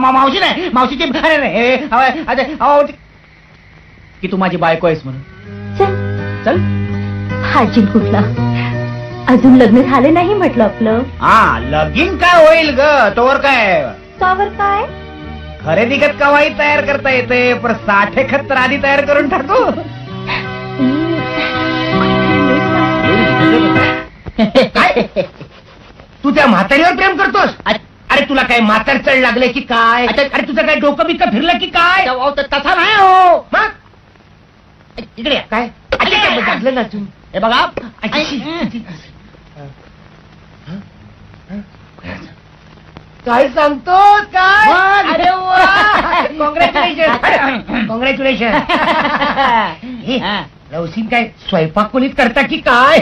मावशी नाही, मावशीची की तू माझी बायको आहेस म्हणून. चल हाजीन कुठला, अजून लग्न झाले नाही म्हटलं आपलं. हा, लगीन काय होईल ग तोवर काय. त्यावर काय खरेदी खत कवाही तयार करता येते, पण साठे खत तर आधी तयार करून टाकू. तू त्या म्हातारीवर प्रेम करतोस? अरे तुला काय म्हातार चढ लागले की काय? अरे तुझं काय डोकं बिकं फिरलं की काय? तसा नाही हो. मग इकडे काय लागलं ना तू? हे बघा, काय सांगतो काय? अरे वा, कॉंग्रॅच्युलेशन कॉंग्रॅच्युलेशन. लवसीन काय स्वयंपाक खोलीत करता की काय?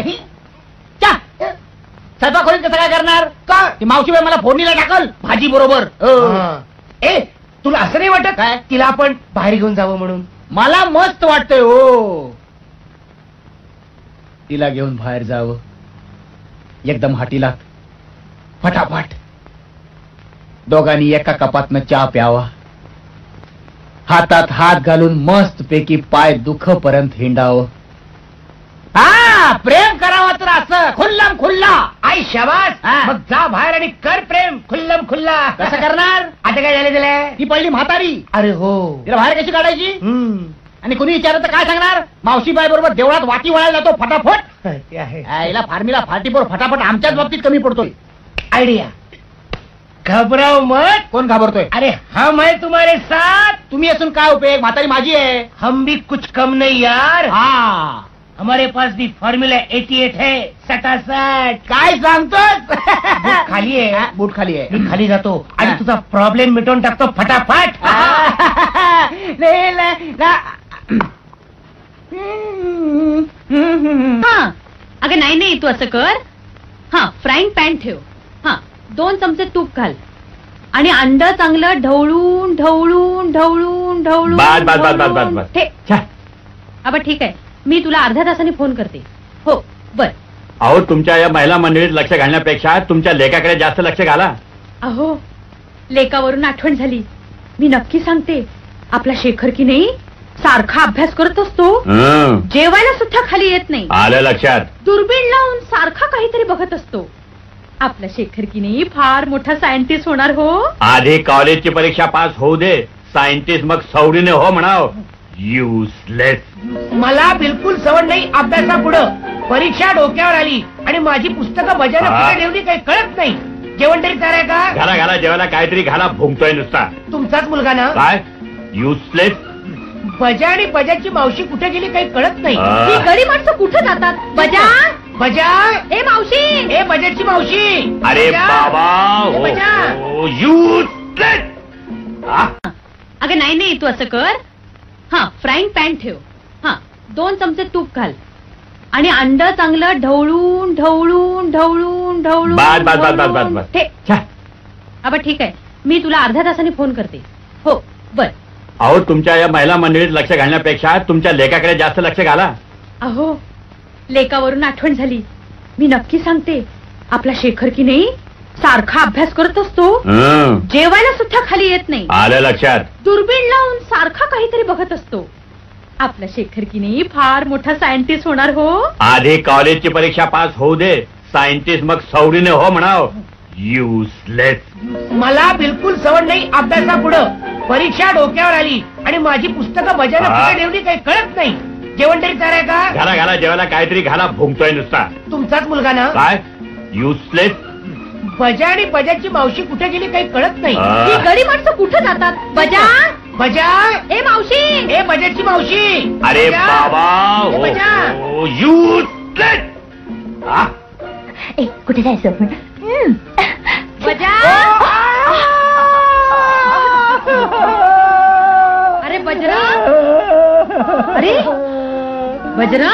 स्वयंपाक खोलीत कसं काय करणार का? ती मावशी बाई मला फोडणीला टाकल भाजी बरोबर. ए तुला असं नाही वाटत काय तिला आपण बाहेर घेऊन जावं म्हणून? मला मस्त वाटतंय हो, तिला घेऊन बाहेर जावं एकदम हाटीला फटाफट. दोघांनी एका कपातनं चहा प्यावा, हातात हात घालून मस्त पैकी पाय दुखपर्यंत हिंडावं. हा, प्रेम करावं तर असं खुल्लम खुल्ला. आई शाबास. मग जा बाहेर आणि कर प्रेम खुल्लम खुल्ला. कसं करणार? आता काय झालं तिला? ती पहिली म्हातारी. अरे हो, तिला बाहेर कशी काढायची? आणि कुणी विचारलं तर काय सांगणार? मावशीबाई बरोबर देवळात वाटी वळायला जातो फटाफट. ते आहे. आईला फार्मीला फाटीपोर फटाफट आमच्याच बाबतीत कमी पडतोय. आयडिया. घबराव मत. कोण घाबरतोय? अरे हम है तुम्हारे साथ. तुम्ही असून काय उपयोग, म्हातारी माझी आहे. हम भी कुछ कम नहीं यार. हा, हमारे पास भी फॉर्म्युला 88 है. 67. काय सांगतोस? खाली आहे. बूट खाली आहे. मी खाली जातो आणि तुझा प्रॉब्लेम मिटवून टाकतो फटाफट. अगं नाही नाही, तू असं कर. हा, फ्राईंग पॅन ठेव. हा, 2 चमचे तूप घाल आणि अंड चांगलं ढवळून ढवळून ढवळून ढवळून. अबा ठीक आहे, मी तुला अर्ध्या तासाने फोन करते. हो बर. अहो, तुमच्या या महिला मंडळीत लक्ष घालण्यापेक्षा तुमच्या लेकाकडे जास्त लक्ष घाला. अहो, लेकावरून आठवण झाली. मी नक्की सांगते, आपला शेखर की नाही सारखा अभ्यास करत असतो, जेवायला सुद्धा खाली येत नाही. आलं लक्षात. दुर्बीण लावून सारखा काहीतरी बघत असतो. आपला शेखर की नाही फार मोठा सायंटिस्ट होणार हो. आधी कॉलेजची परीक्षा पास होऊ दे, सायंटिस्ट मग सवडीने हो म्हणाव. युजलेस. मला बिलकुल सवड नाही अभ्यासापुढं. परीक्षा डोक्यावर आली आणि माझी पुस्तकं बजायला कुठे ठेवली काही कळत नाही. जेवण तरी तयार आहे का? घाला घाला, जेवायला काहीतरी घाला, भुंकतोय नुसता. तुमचाच मुलगा ना? काय युजलेस? बजा आणि बजाची मावशी कुठे गेली काही कळत नाही. ही गडी माणसं कुठे जातात? बजा बजा. ए मावशी. ए बजाची मावशी. अरे बाबा, युजलेस. अगं नाही नाही, तू असं कर. हा, फ्राईंग पॅन ठेव. हा, 2 चमचे तूप घाल आणि अंड चांगलं ढवळून ढवळून ढवळून ढवळून. अबा ठीक आहे, मी तुला अर्ध्या तासाने फोन करते. हो बर. अहो, तुमच्या या महिला मंडळीत लक्ष घालण्यापेक्षा तुमच्या लेकाकडे जास्त लक्ष घाला. अहो, लेकावरून आठवण झाली. मी नक्की सांगते, आपला शेखर की नाही सारखा अभ्यास करत असतो, जेवायला सुद्धा खाली येत नाही. आलं लक्षात. दुर्बीण लावून सारखा काहीतरी बघत असतो. आपला शेखर की नाही फार मोठा सायंटिस्ट होणार हो. आधी कॉलेजची परीक्षा पास होऊ दे, सायंटिस्ट मग सवडीने हो म्हणाव. युजलेस. मला बिलकुल सवड नाही अभ्यासापुढं. परीक्षा डोक्यावर आली आणि माझी पुस्तकं बजायला कुठे ठेवली काही कळत नाही. जेवण तरी तयार आहे का? घाला घाला, जेवायला काहीतरी घाला, भुंकतोय नुसता. तुमचाच मुलगा ना? काय युजलेस? बजा आणि बजाची मावशी कुठे गेली काही कळत नाही. ही गडी माणसं कुठे जातात? बजा बजा. ए मावशी. ए बजाची मावशी. अरे बाबा, युजलेस. कुठे जायचं? बजा. अरे बजरा. अरे बजरा.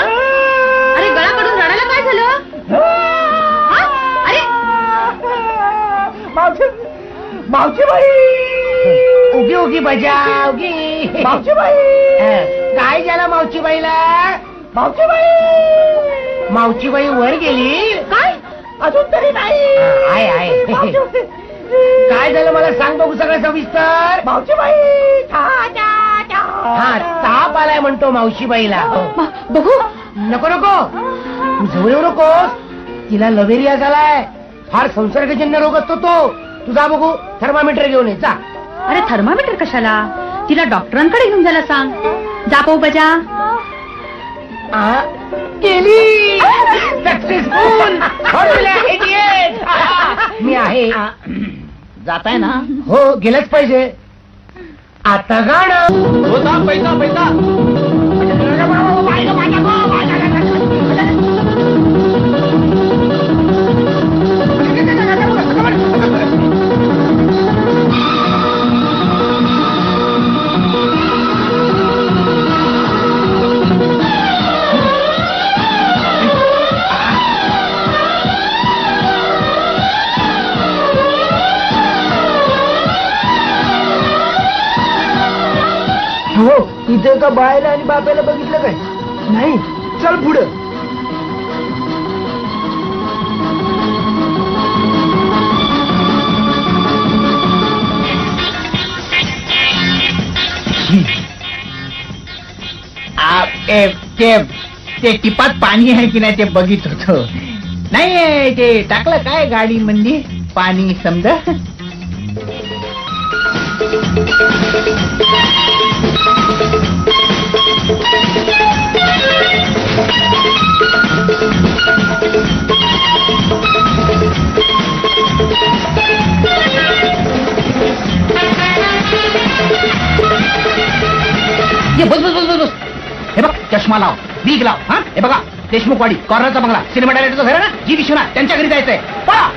अरे गळा काढून रडायला काय झालं? अरे मावशी बाई. उगी उगी बजा उगी. मावशी बाई. काय झालं मावशी बाईला? मावशी बाई वर गेली. काय? अजून तरी नाही. आहे काय झालं मला सांग बघू सगळं सविस्तर. मावशीबाई हा ताप आलाय म्हणतो मावशीबाईला. बघू. नको नको तू जवळ येऊ नकोस. तिला लवेरिया झालाय. फार संसर्गजन्य रोग असतो तो. तुझा बघू थर्मामीटर घेऊन ये जा. अरे थर्मामीटर कशाला? तिला डॉक्टरांकडे घेऊन जायला सांग. जा पाहू बजा. केली सक्सेसफुल. मी आहे. जाताय ना? हो गेलंच पाहिजे. आता गाणं. पैसा पैसा. हो इथे का बायला आणि बापाला बघितलं काय? नाही. चल पुढं. ते टिपात पाणी आहे की नाही ते बघित होत. नाही ते टाकलं काय गाडी म्हणजे पाणी समजा. बस बस बस बस. हे बघ चष्मा लाव, बीग लाव. हा हे बघा देशमुखवाडी कॉर्नरचा बंगला, सिनेमा डायरेक्टरचं घर आहे ना, जी विश्वनाथ त्यांच्या घरी जायचंय. पळा.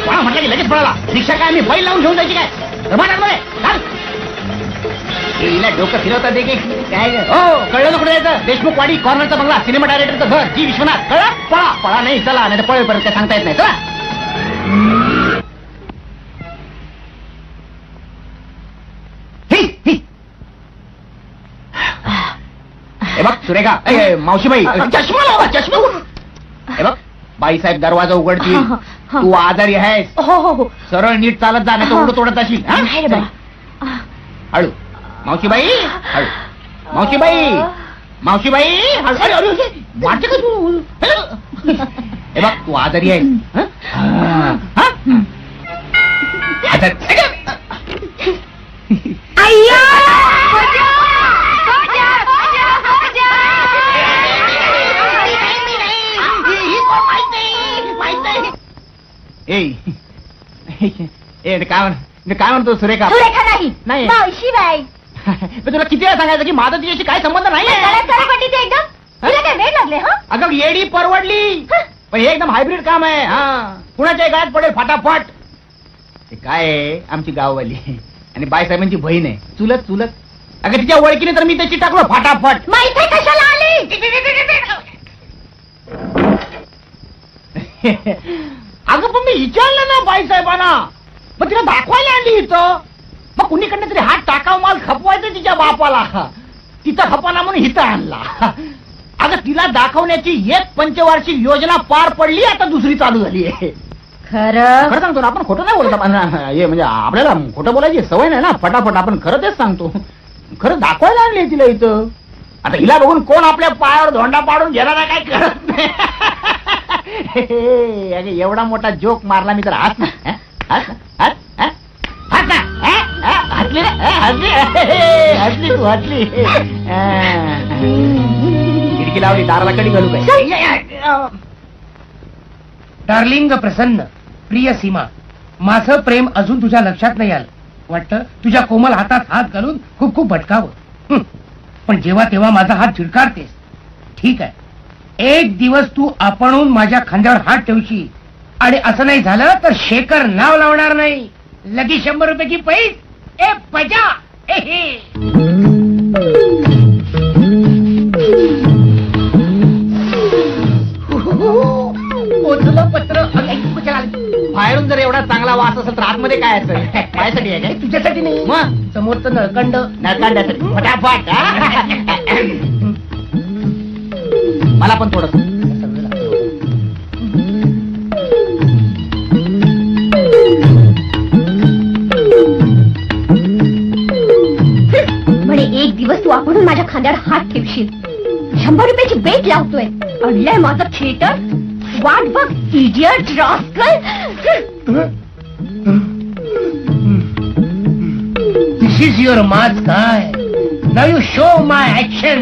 पळा म्हटलं की लगेच पळाला. रिक्षा काय मी बैल लावून घेऊन जायची काय? हिला डोकं फिरवतात की काय? हो कळलं ना कुठे जायचं? देशमुखवाडी कॉर्नरचा बंगला, सिनेमा डायरेक्टरचं घर, जी विश्वनाथ. कळलं? पळा. पळा नाही चला, नाही तर पळेल परत काय सांगता येत नाही. चला. हे बघ सुरेखा, मावशीबाई चष्मा लावा, चष्मा. हे बघ बाईसाहेब दरवाजा उघडतील. तू आजारी आहेस. हो हो हो. सरळ नीट चालत जा, नाही तर उलट तोडत जाशील. हळू मावशीबाई, हळू मावशीबाई, मावशीबाई हळू. वाटते का तू? हे बघ तू आजारी आहेस. काय म्हणतो सुरेखा? सुरेखा नाही नाही. मावशीबाई. तुला किती वेळा सांगायचं की माझा तिच्याशी काय संबंध नाही. एकदम तुला काय वेळ लागले? हा अगं येडी परवडली. पण हे एकदम हायब्रिड काम आहे. हा कुणाच्या गायत पडेल फटाफट. ते काय आहे आमची गाववाली आणि बाईसाहेबांची बहीण आहे. चुलत चुलत. अगं तिच्या ओळखीने तर मी त्याची टाकलो फटाफट. माहिती कशाला आली? अगं पण मी विचारलं ना बाईसाहेबांना. मग तिला दाखवायला आणली इथं. मग कुणीकडनं तरी हात टाकाव माल खपवायचं तिच्या बापाला. तिचा खपाना म्हणून इथं आणला. अगं तिला दाखवण्याची एक पंचवार्षिक योजना पार पडली, आता दुसरी चालू झाली आहे. खरं खरं सांगतो ना, आपण खोटं नाही बोलत. हे म्हणजे आपल्याला खोटं बोलायची सवय नाही ना. फटाफट आपण खरं तेच सांगतो. खरं दाखवायला आणली तिला इथं. आता हिला बघून कोण आपल्या पायावर धोंडा पाडून घेणारा काय करत नाही. एवढा मोठा जोक मारला मी तर हात ना हसली हसली तू हसली. खिडकी लावली, दाराला कडी घालू काय? डार्लिंग प्रसन्न, प्रिय सीमा, माझं प्रेम अजून तुझ्या लक्षात नाही आलं. वाटतं तुझ्या कोमल हातात हात घालून खूप खूप भटकावं. पण जेव्हा तेव्हा माझा हात झिडकारतेस. ठीक आहे, एक दिवस तू आपणहून माझ्या खांद्यावर हात ठेवशील आणि असं नाही झालं तर शेखर नाव लावणार नाही. लगी 100 रुपयाची पैस. ए पजा पोचलं पत्र. बाहेरून जर एवढा चांगला वास असेल तर आतमध्ये काय असेल? माझ्यासाठी आहे काय? तुझ्यासाठी नाही, मग समोरचं नळकंड. नळकांड्यासाठी फटाफट. मला पण थोडं तू आपण माझ्या खांद्यावर हात ठेवशील. 100 रुपयाची बेट लावतोय. अडलंय माझं थिएटर. वाट बघ idiot rascal. This is your mass काय. Now you show my action.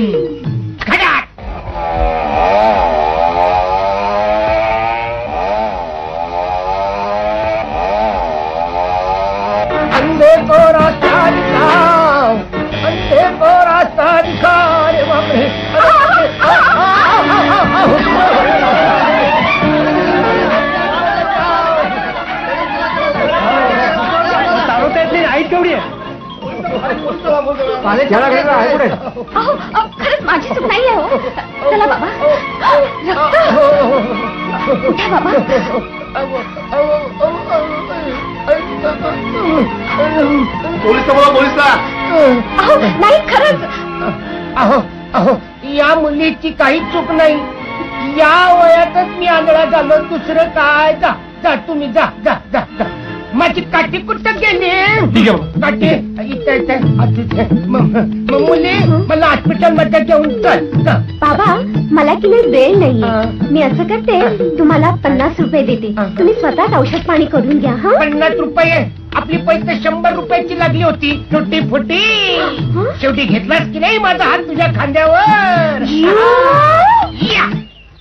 अंधे को रास्ता दिखाओ, अंधे को रास्ता दिखाओ. अरे बाप रे. आई केवढी आहे. खरंच माझी चूक नाहीये हो. चला बाबा. उठा बाबा. पोलिसला. नाही खरंच. अहो अहो या मुलीची काही चूक नाही. या वयातच मी आंधळा झालो. दुसरं काय. जा जा तुम्ही जा जा जा जा. माझी काठी कुठं गेली. काठी मुली मला हॉस्पिटल मध्ये घेऊन चल. बाबा मला की नाही वेळ नाहीये. मी असं करते तुम्हाला 50 रुपये देते. तुम्ही स्वतःच औषध पाणी करून घ्या. हा 50 रुपये. आपली पैसे 100 रुपयाची लागली होती. फुटी फुटी. शेवटी घेतलास की नाही माझा हात तुझ्या खांद्यावर.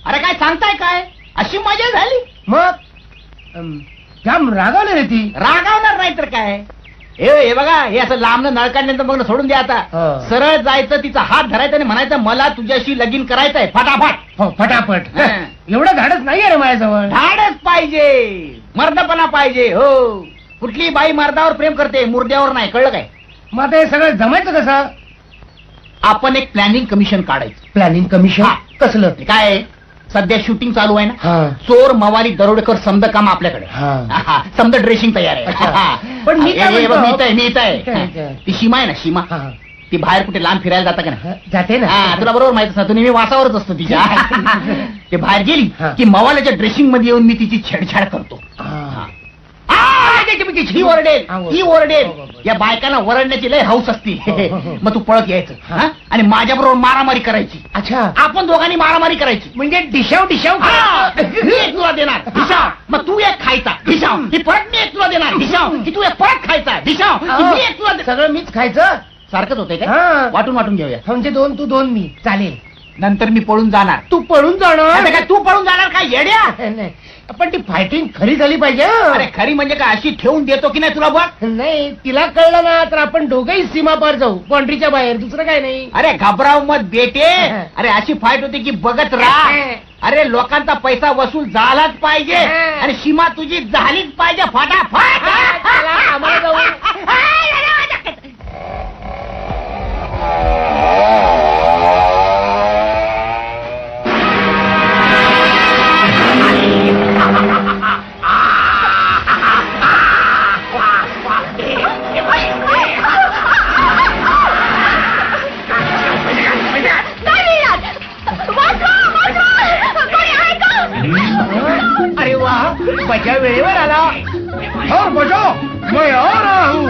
अरे काय सांगताय काय. अशी मजा झाली. मग जाम रागावलं रे ती. रागावणार नाही तर काय. हे बघा हे असं लांबनं नळ काढल्यानंतर मग सोडून द्या आता. सरळ जायचं तिचा हात धरायचा आणि म्हणायचं मला तुझ्याशी लगीन करायचंय फटाफट. हो फटाफट. एवढं धाडच नाहीये रे माझ्याजवळ. धाडच पाहिजे. मर्दपणा पाहिजे. हो कुठली बाई मर्दावर प्रेम करते मुर्द्यावर नाही. कळलं काय. मग आता हे सगळं जमायचं कसं. आपण एक प्लॅनिंग कमिशन काढायचं. प्लॅनिंग कमिशन कसलं. काय सध्या शूटिंग चालू आहे ना. हा. चोर मवाली दरोडेकर समद काम आपल्याकडे. समद ड्रेसिंग तयार आहे. पण मी मी इथं आहे. ती सीमा आहे ना सीमा. ती बाहेर कुठे लांब फिरायला जाता का ना. जाते ना. तुला बरोबर माहित असतं. तुम्ही मी वासावरच असतो तिच्या. ते बाहेर गेली की मवाल्याच्या ड्रेसिंग मध्ये येऊन मी तिची छेडछाड करतो. ही ओरडेल ही ओरडेल. या बायकांना ओरडण्याची लय हौस असती. मग तू पळत यायचं आणि माझ्याबरोबर मारामारी करायची. अच्छा आपण दोघांनी मारामारी करायची. म्हणजे डिशाव डिशाव. मी एक तुला देणार ढिशाव. मग तू एक खायचा ढिशाव. ही परत मी एक तुला देणार ढिशाव. की तू एक परत खायचा ढिशाव. मी एक तुला. सगळं मीच खायचं. सारखंच होतंय का. वाटून वाटून घेऊया. म्हणजे 2 तू 2 मी. चालेल. नंतर मी पळून जाणार. तू पळून जाणार. काय तू पळून जाणार काय येड्या. नाही पण ती फायटिंग खरी झाली पाहिजे. अरे खरी म्हणजे काय अशी ठेवून देतो की नाही तुला बघ. नाही तिला कळलं ना तर आपण दोघंही सीमा पार जाऊ. बाउंड्रीच्या बाहेर. दुसरं काय नाही. अरे घबराव मत बेटे. अरे अशी फाईट होती की बघत राहा. अरे लोकांचा पैसा वसूल झालाच पाहिजे आणि सीमा तुझी झालीच पाहिजे फटाफट. आम्हाला जाऊ. अरे वा बजा वेळेवर आला. और बजो मैं और हूँ.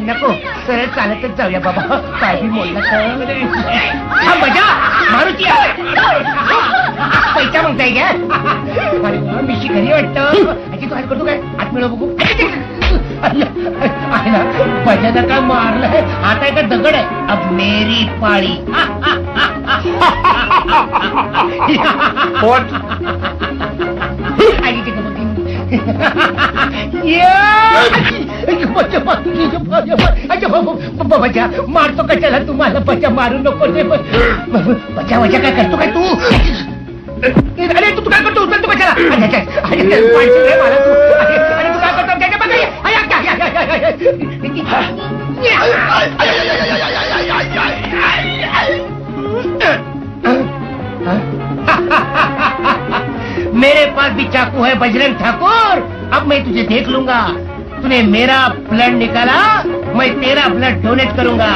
नको सरळ चालतच जाऊया बाबा. काय बी बोलला तर बजा मारुती पैसा मागताय का. अरे वा मिशी घरी वाटतं. तू हात करतो काय. हात मिळव बघू. आहे ना बजानं काय मारलंय. आता एका दगड आहे. अब मेरी पाळी. बजा मारतो कशाला तुम्हाला. बजा मारू नको. बजा बजा काय करतो काय तू. अरे तू काय करतो. उचलतो कशाला. मला तू. अरे तू काय करतो. मेरे पास भी चाकू है बजरंग ठाकुर. अब मैं तुझे देख लूंगा. तूने मेरा ब्लड निकाला मैं तेरा ब्लड डोनेट करूंगा.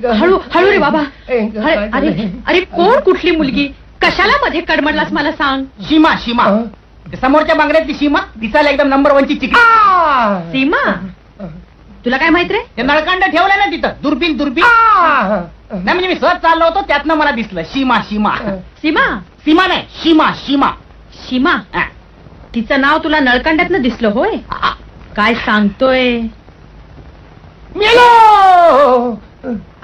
हळू हळू रे बाबा. अरे अरे कोण कुठली मुलगी कशाला मध्ये कडमडलास मला सांग. सीमा सीमा समोरच्या बांगड्यातली सीमा दिसायला एकदम नंबर 1 ची चिकली. सीमा तुला काय माहित रे. ते नळकांड ठेवलंय ना तिथं दुर्बीन दुर्बीन. नाही म्हणजे मी सहज चाललो होतो त्यातनं मला दिसलं सीमा सीमा. सीमा सीमा नाही सीमा सीमा. सीमा तिचं नाव तुला नळकांड्यातनं दिसलं होय. काय सांगतोय. मेलो.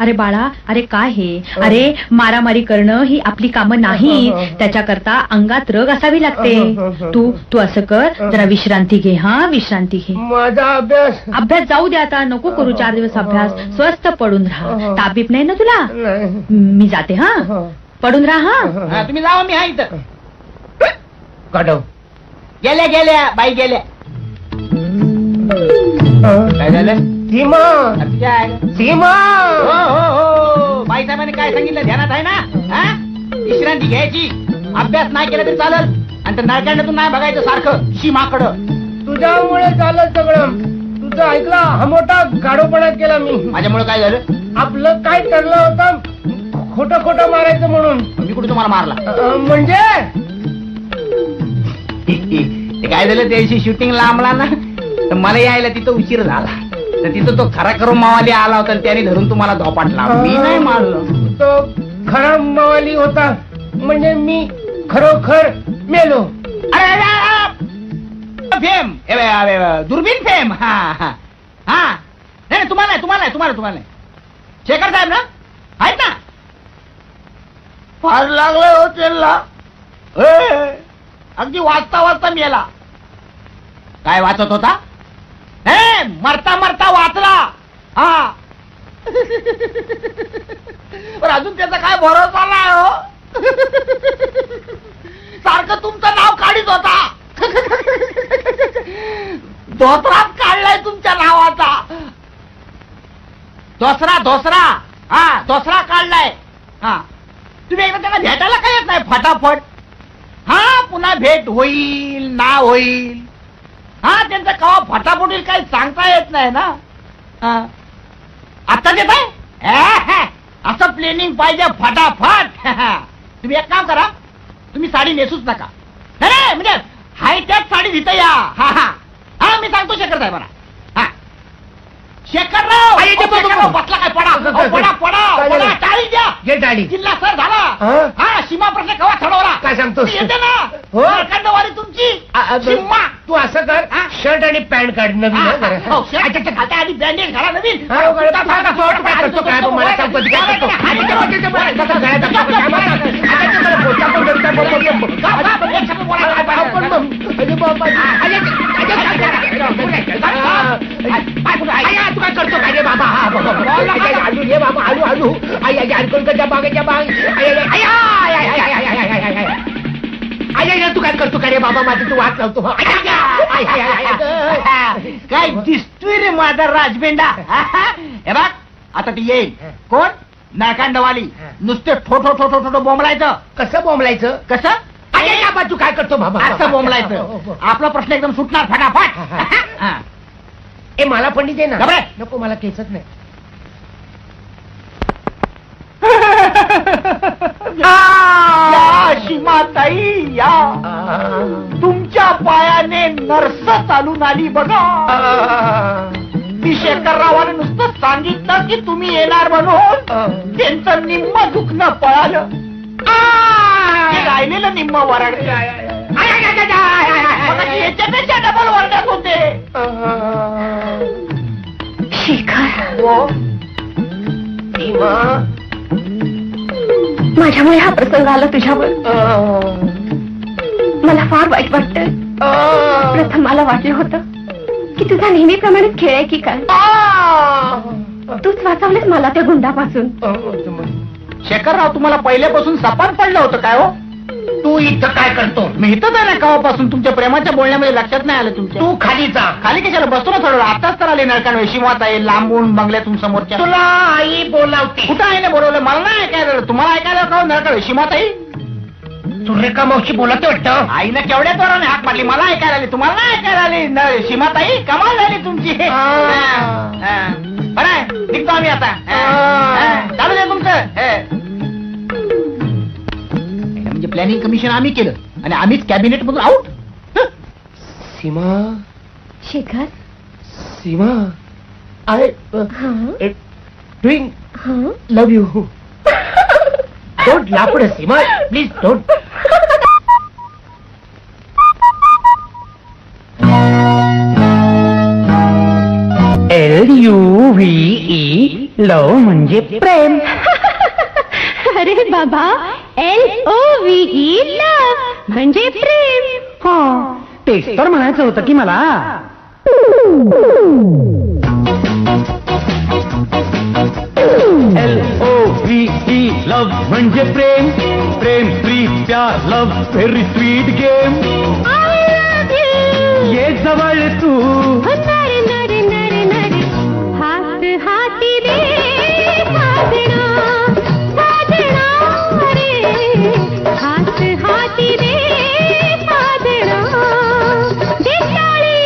अरे बाळा अरे काय हे. अरे मारामारी करणं ही आपली कामं नाही. त्याच्याकरता अंगात रग असावी लागते. तू असं कर जरा विश्रांती घे. हा विश्रांती घे. माझा अभ्यास जाऊ दे आता. नको करू 4 दिवस अभ्यास. स्वस्थ पडून राहा. ताबीप नाही ना तुला. मी जाते. हा पडून राहा. हा तुम्ही जावा मी हा इथं. काढव. गेल्या गेल्या बाई गेल्या. काय झालं. सीमा सीमा. हो हो हो बाई साहेबांनी काय सांगितलं ध्यानात आहे ना. हा विश्रांती घ्यायची. अभ्यास नाही केला तरी चालेल. आणि त्या नळकांड्यातून नाही बघायचं सारखं सीमाकडं. तुझ्यामुळे झालं सगळं. तुझं ऐकला हा मोठा गाडोपणात केला मी. माझ्यामुळे काय झालं. आपलं काय ठरलं होतं खोटं खोटं मारायचं म्हणून. मी कुठे तुम्हाला मारला. म्हणजे ते काय झालं त्या दिवशी शूटिंग लांबला ना तर मला यायला तिथं उशीर झाला. तर तिथं तो खरा करून मावाली आला होता आणि त्याने धरून तुम्हाला धोपाटला. मी नाही मारलो. तो खरा मावाली होता म्हणजे मी खरोखर मेलो. फेम दुर्बीन फेम. हा हा हा नाही तुम्हाला नाही तुम्हाला नाही तुम्हाला तुम्हाला नाही. शेखर साहेब ना आहेत ना. फार लागलं हो त्याला. अगदी वाचता वाचता मेला. काय वाचत होता. मरता मरता वाचला. हा पण अजून त्याचा काय भरोसा नाही हो. सारखं तुमचं नाव काढीत होता. धोत्रात काढलाय तुमच्या नावाचा. दोसरा हा दोसरा काढलाय. हा तुम्ही एकदा त्यांना भेटायला काय येत नाही फटाफट. हा पुन्हा भेट होईल ना होईल. हा त्यांचा कवा फटाफट होईल काही सांगता येत नाही ना. आता देत आहे असं प्लॅनिंग पाहिजे फटाफट. तुम्ही एक काम करा तुम्ही साडी नेसूच नका. नाही म्हणजे हायटॅक साडी तिथं या. हा हा हा मी सांगतो शेखर साहेबांना. हा शेखरराव बसला काय. पडा पडा पडा पडा. टाळी द्या. घे टाळी. जिल्हा सर झाला. हा सीमा प्रश्न कवा ठरवला. काय सांगतो येते ना हो खंडवारी तुमची सीमा. तू असं कर शर्ट आणि पॅन्ट काढ नवीन. घालता आणि बँडेज घाला नवीन. तू काय करतो काय रे बाबा. हळू ये बाबा हळू हळू. आई बागेच्या बाग. तू काय करतो काय रे बाबा. माझी तू वाट लावतो. काय दिसतोय रे माझा राजबेंडा. हे बघ आता ती येईल. कोण नाकांडवाली. नुसते ठोठो ठोठो ठोठो बोंबलायचं. कसं बोंबलायचं. कसं बाबा तू काय करतो बाबा. असं बोंबलायचं. आपला प्रश्न एकदम सुटणार फटाफट. ए मला पंडित आहे ना. घाबरे. नको मला केसच नाही. या सीमाताई या. तुमच्या पायाने नर्स चालून आली बघा. मी शेखररावाने नुसतं सांगितलं की तुम्ही येणार म्हणून त्यांचं निम्म दुखणं पळालं. राहिलेलं निम्म वरड याच्यापेक्षा डबल वरडत होते. शेखर सीमा माझ्यामुळे हा प्रसंग आला तुझ्यावर. मला फार वाईट वाटतंय. प्रथम मला वाटलं होतं की तुझा नेहमीप्रमाणेच खेळ आहे की काय. तूच वाचवलेस मला त्या गुंडापासून. शेखरराव तुम्हाला पहिल्यापासून सपान पडलं होतं काय हो. तू इथं काय करतो. मी इथंच आहे ना केव्हापासून. तुमच्या प्रेमाच्या बोलण्यामध्ये लक्षात नाही आलं तुमच्या. तू खाली जा. खाली कशाला बसतो ना थोडं. आताच तर आले नळकांड शिवात आहे लांबून बंगल्यातून समोरच्या. तुला आई बोलावते. कुठं आईने बोलवलं. मला नाही ऐकायला. तुम्हाला ऐकायला का नळकांड शिमात आई. सुरेखा मावशी बोलते वाटतं. आईनं केवढ्या तोराने हाक मारली. मला ऐकायला आली तुम्हाला नाही ऐकायला आली. शिमात आई कमाल झाली तुमची. बरं निघतो आम्ही आता. चालू द्या तुमचं. म्हणजे प्लॅनिंग कमिशन आम्ही केलं आणि आम्हीच कॅबिनेट मधून out. Seema Shekhar Seema I doing love you. Don't लाफड Seema please don't. LUVE लव म्हणजे प्रेम. अरे बाबा LOVE लव म्हणजे प्रेम. हो तेच तर म्हणायचं होतं की मला. LOVE लव म्हणजे प्रेम. प्रेम प्रीत प्यार लव व्हेरी स्वीट गेम. ये जवळ तू नरे नरे नरे नरे हात हाती दे साजना साजना रे हात हाती दे साजना देसाळी.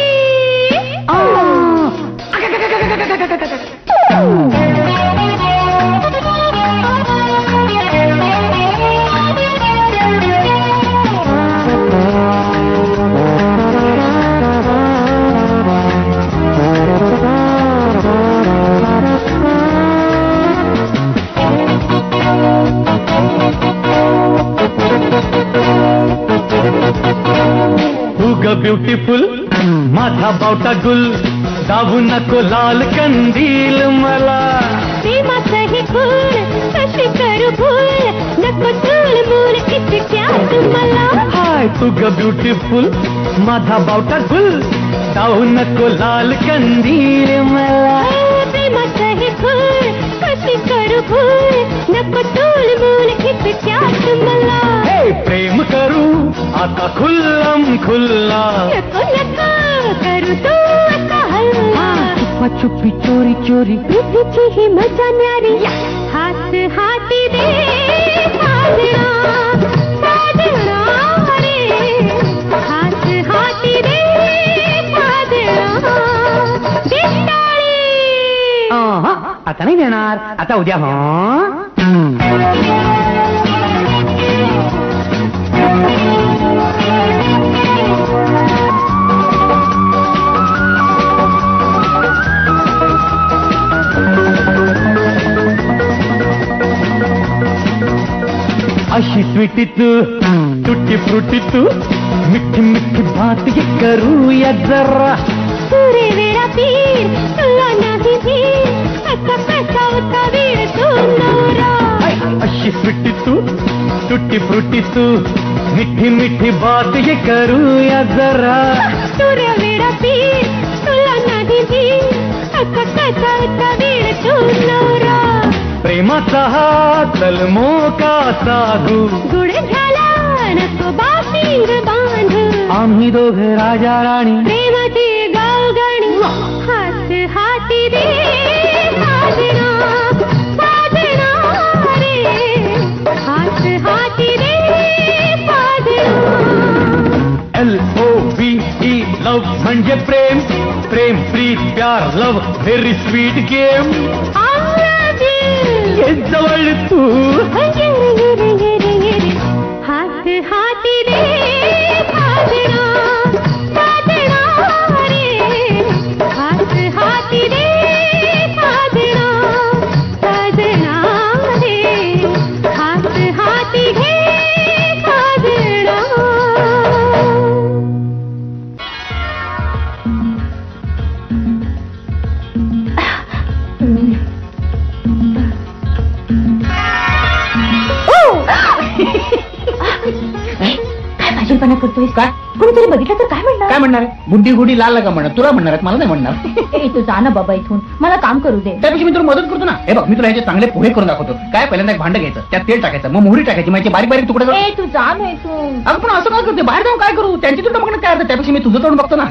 ब्युटिफुल माझा बावटा गुल दाबू नको लाल कंदील मला. प्रेमाचं हे फूल कशी करू भूल नको चूल मूल इतक्यात मला. हाय तू ग ब्युटिफुल माझा बावटा गुल दाबू नको लाल कंदील मला. प्रेमाचं हे फूल कशी करू भूल नको चूल मूल इतक्यात मला. हे प्रेम करू आता खुल्लम खुल्ला. नको नको करू तू आता हल्ला. छुपा छुपी चोरी चोरी प्रीतीची ही मजा न्यारी. हात हाती दे साजना साजना रे हात हाती दे साजना देसाळी. आता नाही देणार आता उद्या. हा अशी स्वीटी तू टुटी फ्रुटी तू मिठी मिठी बात ये करूया जरा. पुरे वेळा पीर तुला नाही भीर असा कसा होता वीर तू नवरा. अशी स्वीटी तू टुटी फ्रुटी तू मिठी मिठी बात ये करूया जरा. पुरे वेळा पीर तुला नाही भीर असा कसा होता वीर तू नवरा. प्रेमाचा हा तलमोका साधू गुड झाला नको बापिंग बांधू. आम्ही दोघे राजा राणी प्रेमाची गावगाणी. हात हाती दे साजना साजना रे हात हाती दे साजना. LOVE लव म्हणजे प्रेम. प्रेम प्रीत प्यार लव व्हेरी स्वीट गेम. ये जवळ तू हात हाती दे साजना साजना रे हात हाती दे साजना साजना रे हात हाती घे साजना. काय भाजीपणा करतोय काय कोणीतरी बघितलं तर काय म्हणणार. काय म्हणणार आहे? गुड्डी गुडी लाल का म्हणणार तुला म्हणणार आहेत मला नाही म्हणणार. ए तू जा ना बाबा इथून मला काम करू दे. त्यापेक्षा मी तुला मदत करतो ना. हे बघ मी तुला ह्याचे चांगले पोहे करून दाखवतो. काय पहिल्यांदा एक भांडं घ्यायचं त्यात तेल टाकायचं मग मोहरी टाकायची म्हणजे बारीक बारीक तुकडे करून. ए तू जा ना इथून. अगं पण असं काय करते बाहेर जाऊन काय करू त्यांची तुला बघणं काय अर्थ त्यापेक्षा मी तुझं तोंड बघतो ना.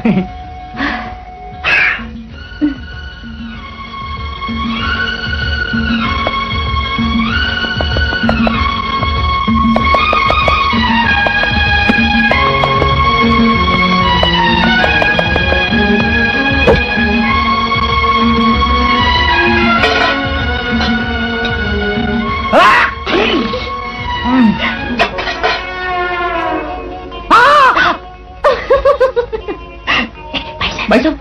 बाईसाहेब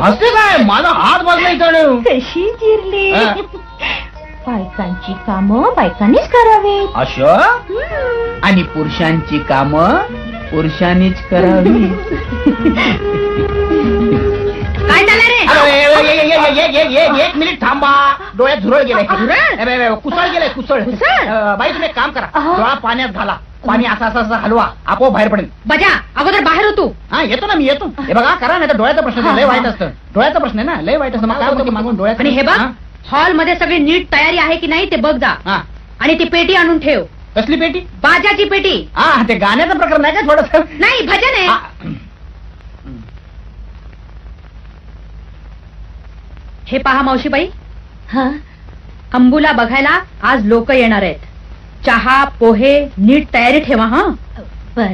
असते काय माझा हात बसला कशी जिरली बायकांची कामं बायकांनीच करावीत असं आणि पुरुषांची कामं पुरुषांनीच करावी. काय झालं रे? एक मिनिट थांबा. डोळ्यात झुरळ गेलाय. कुसळ गेलाय कुसळ. बाई तुम्ही एक काम करा. डोळा पाण्यात घाला. पाणी असा असा हलवा आपोआप बाहेर पडेल. बजा अगोदर बाहेर होतो. हा येतो ना मी येतो. हे बघा करा नाही तर डोळ्याचा प्रश्न लय वाईट असतं. डोळ्याचा प्रश्न आहे ना लय वाईट असतं. मग काय होतं की मागून डोळ्यात. आणि हे बघ हॉल मध्ये सगळी नीट तयारी आहे की नाही ते बघ जा. आणि ती पेटी आणून ठेव. कसली पेटी? बाजाची पेटी. हा ते गाण्याचं प्रकार नाही का थोडस. नाही भजन आहे. हे पहा मावशीबाई अंबूला बघायला आज लोक येणार आहेत. चहा पोहे नीट तयारी ठेवा. हा बर.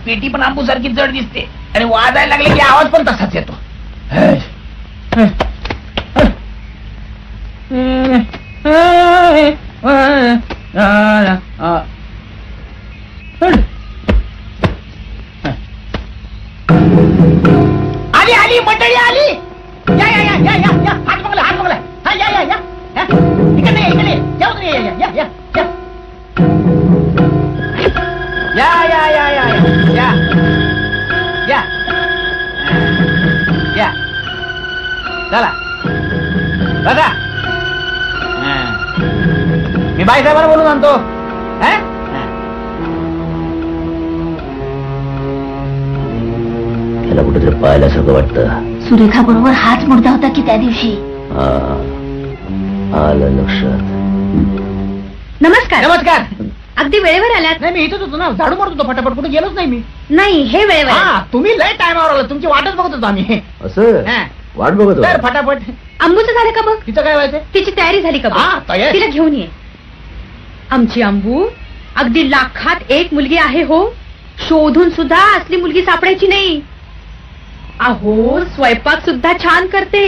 पेटी पण आंबू सारखी जड दिसते आणि वाजायला लागले की आवाज पण तसाच येतो. आली आली मंडळी आली. या या या या या या हात बघला हात बघला. हा या या या इकडे इकडे या या या या या या या या या या या चला बघा. मी बाईसाहेबांना बोलून आणतो. त्याला कुठेतरी पाहिल्यासारखं वाटतं. सुरेखा बरोबर हाच मुद्दा होता की त्या दिवशी. आलं लक्षात. नमस्कार. नमस्कार. अगदी वेळेवर आल्यात. नाही मी इथंच होतो ना झाडू मारत होतो फटाफट कुठे गेलोच नाही मी. नाही हे वेळेवर. हा तुम्ही लय टायमावर आला. तुमची वाटच बघत होतो आम्ही. असं वाट बघत तर फटाफट. अंबूचं झालं का बघ? तिचं काय व्हायचं? तिची तयारी झाली का हा, बघ? तयारी. तिला घेऊन ये. आमची अंबू अगदी लाखात एक मुलगी आहे हो. शोधून सुद्धा असली मुलगी सापडायची नाही. अहो स्वयंपाक सुद्धा छान करते.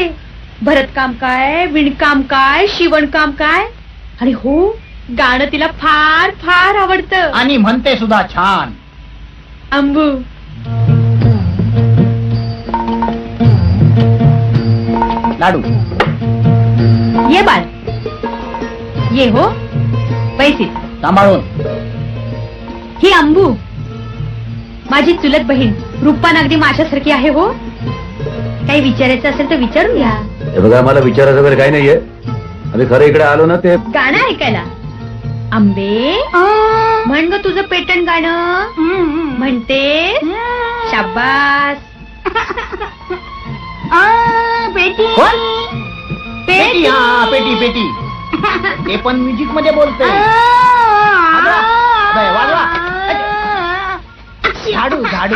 भरतकाम काय विणकाम काय शिवणकाम काय. आणि हो गाणं तिला फार फार आवडतं. आणि म्हणते सुद्धा छान. अंबू लाडू ये बाळ ये हो पैसे सांभाळून. ही अंबू माझी चुलत बहीण रूपान अगदी माझ्यासारखी आहे हो. काही विचारायचं असेल तर विचारून घ्या. हे बघा मला विचारायचं वगैरे काही नाहीये. आम्ही खरं इकडे आलो ना ते गाणं ऐकायला. आंबे म्हण ग तुझं पेटंट गाणं. म्हणते शाबास. बेटी पेटी. हा पेटी पेटी. ते पण म्युझिक मध्ये बोलते. वाजवा झाडू झाडू.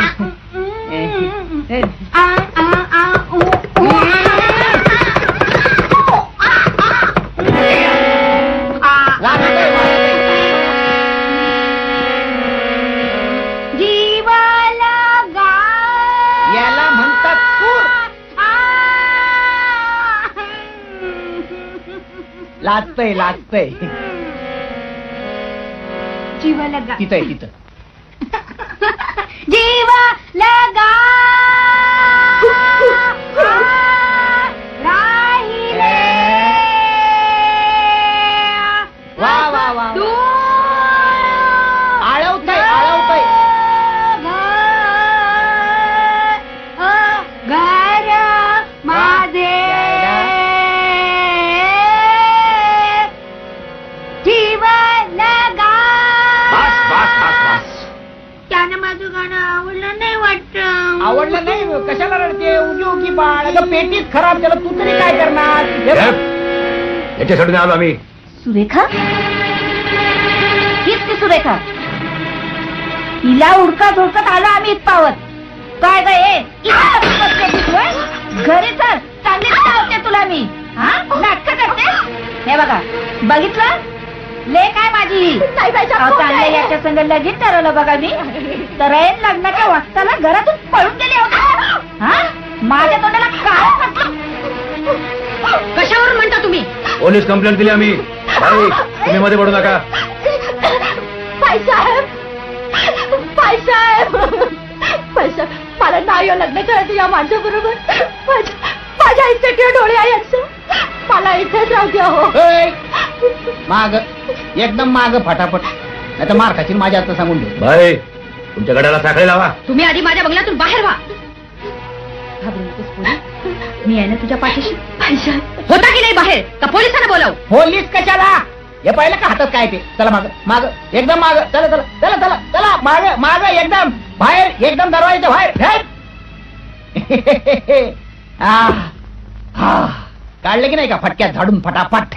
जीवाला गा याला म्हणतात सूर. लाजतय लाजतय. जीवाला गा तिथं आहे तिथं. जीवाला गा राहिले वा वा वा. आळवतय आळवतय. घर माझे जीवाला गा. बस बस बस बस. त्यानं माझं गाणं आवडलं नाही वाटत. आवडलं नाही कशाला रडते. उगी उगी बाळ. अगं पेटीच खराब झालं तू तरी काय करणार. याच्यासाठी आलो आम्ही. सुरेखा हीच ती सुरेखा. हिला उडका झोडकत आलो आम्ही इथपावत. काय ग घरी तर चांगलीच लावते तुला मी. हा नाटक करते. हे बघा बघितलं ले काय माझी चांगल्या याच्या संग लगीन ठरवलं बघा मी. तर ऐन लग्नाच्या वाजताला घरातून पळून गेले होते. हा माझ्या तोंडाला काय पोलीस कंप्लेंट दिली आम्ही. भाई तुम्ही मध्ये पडू नका. पैसाहेब पैसा मला नाही लग्न करायचं या माणसाबरोबर. माझ्या इथे डोळे आहे यांचं. मला इथेच राहू द्या. हो माग एकदम माग फटाफट, नाही तर मार खाशील माझ्या आता सांगून दे. भाई तुमच्या गड्याला साखळी लावा. तुम्ही आधी माझ्या बंगल्यातून बाहेर व्हा. घाबरू नकोस पोरी, मी आहे ना तुझ्या पाठीशी. होता की नाही बाहेर, का पोलिसांना बोलाव? पोलीस कशाला? हे पाहिलं का हातात काय ते? चला माग माग एकदम माग. चला चला चला चला चला माग माग एकदम बाहेर, एकदम दरवाजाच्या बाहेर. काढले की नाही का फटक्यात झाडून फटाफट.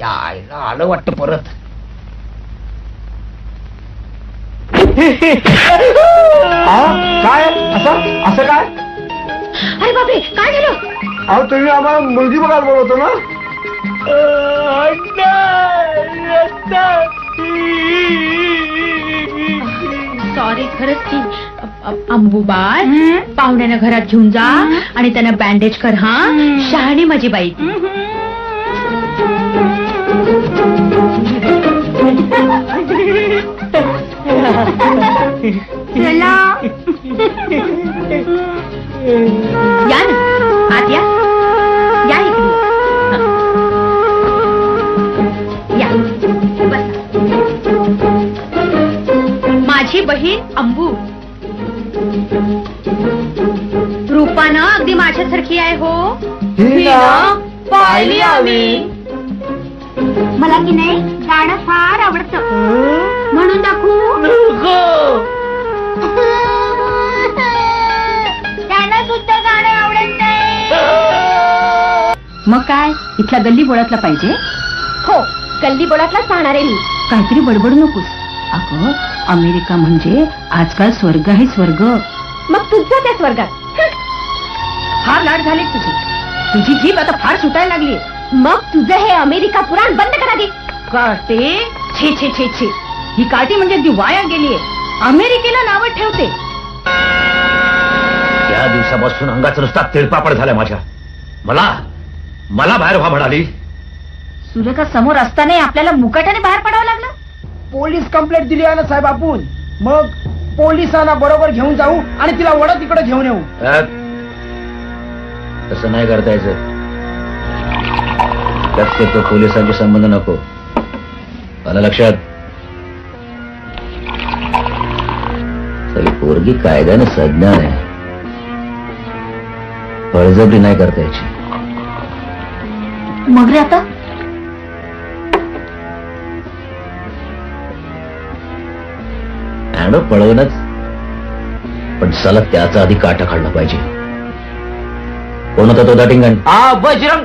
आलं वाटतं परत. काय असं काय? अरे बापरे, काय झालं? अहो तुम्ही आम्हाला मुलगी बघायला बोलवतो ना? सॉरी, खरंच की. अंबुबाई, पाहुण्यानं घरात घेऊन जा आणि त्यांना बँडेज कर. हा, शहाणी माझी बाई. या ना आत या. या इकडे या. बस. माझी बहीण अंबू. रूपानं अगदी माझ्यासारखी आहे. हो पाहिली आम्ही. मला की नाही गाणं फार आवडतं, म्हणून दाखवू. त्यांना सुद्धा गाणं आवडत नाही. मग काय, इथला गल्ली बोळातला पाहिजे? हो, गल्ली बोळातलाच सांगणार आहे मी. काहीतरी बडबड नकोस. अगं, अमेरिका म्हणजे आजकाल स्वर्ग आहे, स्वर्ग. मग तुझं त्या स्वर्गात. फार लाड झाले तुझी जीभ आता फार सुटायला लागली. मग तुझं हे अमेरिका पुराण बंद करा दे. कार्टे, छे छे छे छे. ही कार्टी म्हणजे अगदी वाया गेलीये. अमेरिकेला नावं ठेवते. त्या दिवसापासून अंगाचा नुसता तिळपापड झालाय माझ्या. मला बाहेर व्हा म्हणाली. सुरेखा समोर असताना आपल्याला मुकाट्याने बाहेर पडावं लागलं. पोलीस कंप्लेंट दिली आहे ना साहेब आपण. मग पोलिसांना बरोबर घेऊन जाऊ आणि तिला वडा तिकडे घेऊन येऊ. तसं नाही करता यायचं. शक्यतो पोलिसांचे संबंध नको. आलं लक्षात? सगळी पोरगी कायद्याने सज्ञान आहे. बळजबरी नाही करता यायची. मग रे आता पळवणच, पण सलग त्याचा आधी काटा काढला पाहिजे. कोण होता तो दाटिंगण? बजरंग.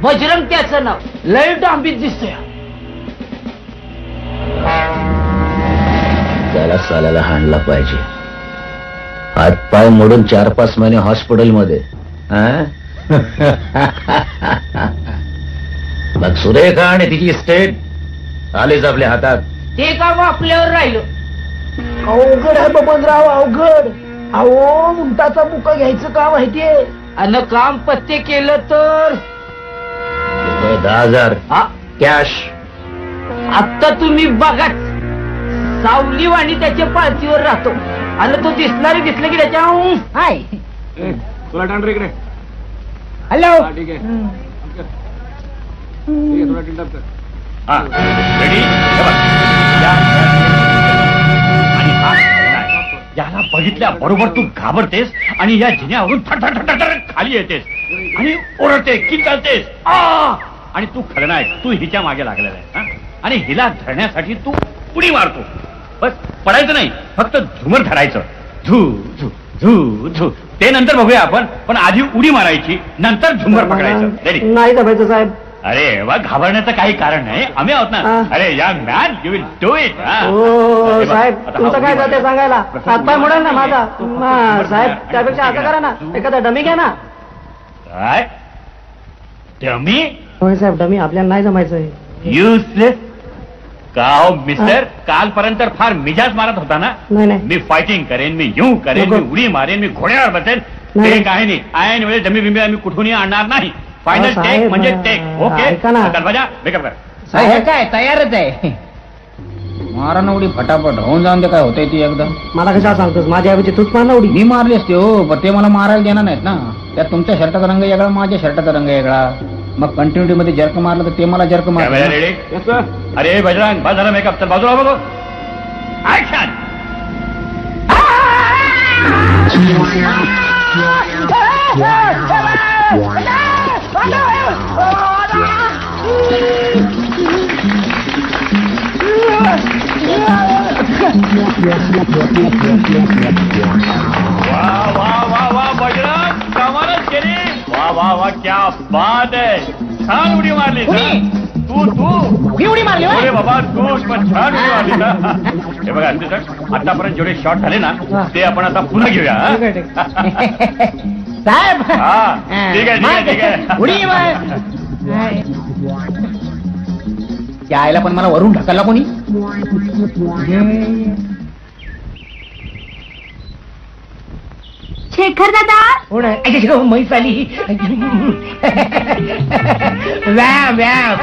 बजरंग त्याचं नाव. लय डांबीत दिसतोय. त्याला साल्याला हाणला पाहिजे. हातपाय मोडून 4-5 महिने हॉस्पिटलमध्ये. मग सुरेखा आणि तिची स्टेट आलीच आपल्या हातात. ते काम आपल्यावर राहिलं. अवघड आहे बबनराव, अवघड. अहो, उंटाचा मुका घ्यायचं काम माहितीये. आणि काम पत्ते केलं तर 10,000 कॅश. आता तुम्ही बघा, सावलीवाणी त्याच्या पाळतीवर राहतो आणि तो दिसलं की त्याच्या हाय. तुला टांड इकडे. हॅलो. ठीक आहे. थोडा टिंडप कर. याला बघितल्या बरोबर तू घाबरतेस आणि या जिन्यावरून थर खाली येतेस आणि ओरडते, किंचाळतेस. आणि तू खलनायक, तू हिच्या मागे लागलेला आहे आणि हिला धरण्यासाठी तू उडी मारतो. बस पडायचं नाही, फक्त झुमर धरायचं. झू झू झू झू. ते नंतर बघूया आपण, पण आधी उडी मारायची, नंतर झुमर पकडायचं. रेडी? नाही जमायचं साहेब. अरे वा, घाबरण्याचं काही कारण नाही, आम्ही आहोत ना. अरे young man, you will do it. साहेब, तुमचं काय जाते सांगायला? हातपाय मोडाल ना माझा. साहेब, त्यापेक्षा असं करा ना, एखादा डमी घ्या ना. काय डमी? होय साहेब, डमी आपल्याला नाही जमायचंय. युजलेस. का हो मिस्टर, कालपर्यंत फार मिजाज मारत होता ना. नाही. मी फायटिंग करेन, मी यूं करेन, मी उडी मारेन, मी घोड्यावर बसेन. ते काही नाही. ऐन वेळेस डमी बिंबी आम्ही कुठूनही आणणार नाही. फायनल टेक साहेब, म्हणजे टेक. ओके ऐका ना. दरवाजा मेकअप कर. हे काय तयारच आहे. मारा ना उडी फटाफट होऊन जाऊन ते काय होतंय ती एकदा. मला कशा सांगतोस माझ्या ऐवजी तूच मार ना उडी. मी मारली असते हो, पण ते मला मारायला देणार नाहीत ना. त्यात तुमच्या शर्टाचा रंग वेगळा, माझ्या शर्टाचा रंग वेगळा. मग कंटिन्युटी मध्ये जर्क मारलं तर ते मला जर्क मारलं. रेडी. Yes, sir. अरे बजरंग बस झाला मेकअप. चल बाजूला बघू. ऍक्शन. वा वा वा वा बजरंग कमालच केली. वा वा वा क्या बात आहे. छान उडी मारली. तू मी उडी मारली होय? अरे बाबा तू पण छान उडी मारली ना. हे बघा आतापर्यंत जेवढे शॉट झाले ना ते आपण आता पुन्हा घेऊया. साहेब हा ठीक आहे ठीक आहे ठीक आहे. उडी मार. यायला पण मला वरून ढकलला कोणी. शेखर दादा कोण आहे? म्हैस आली. व्यायाम व्यायाम.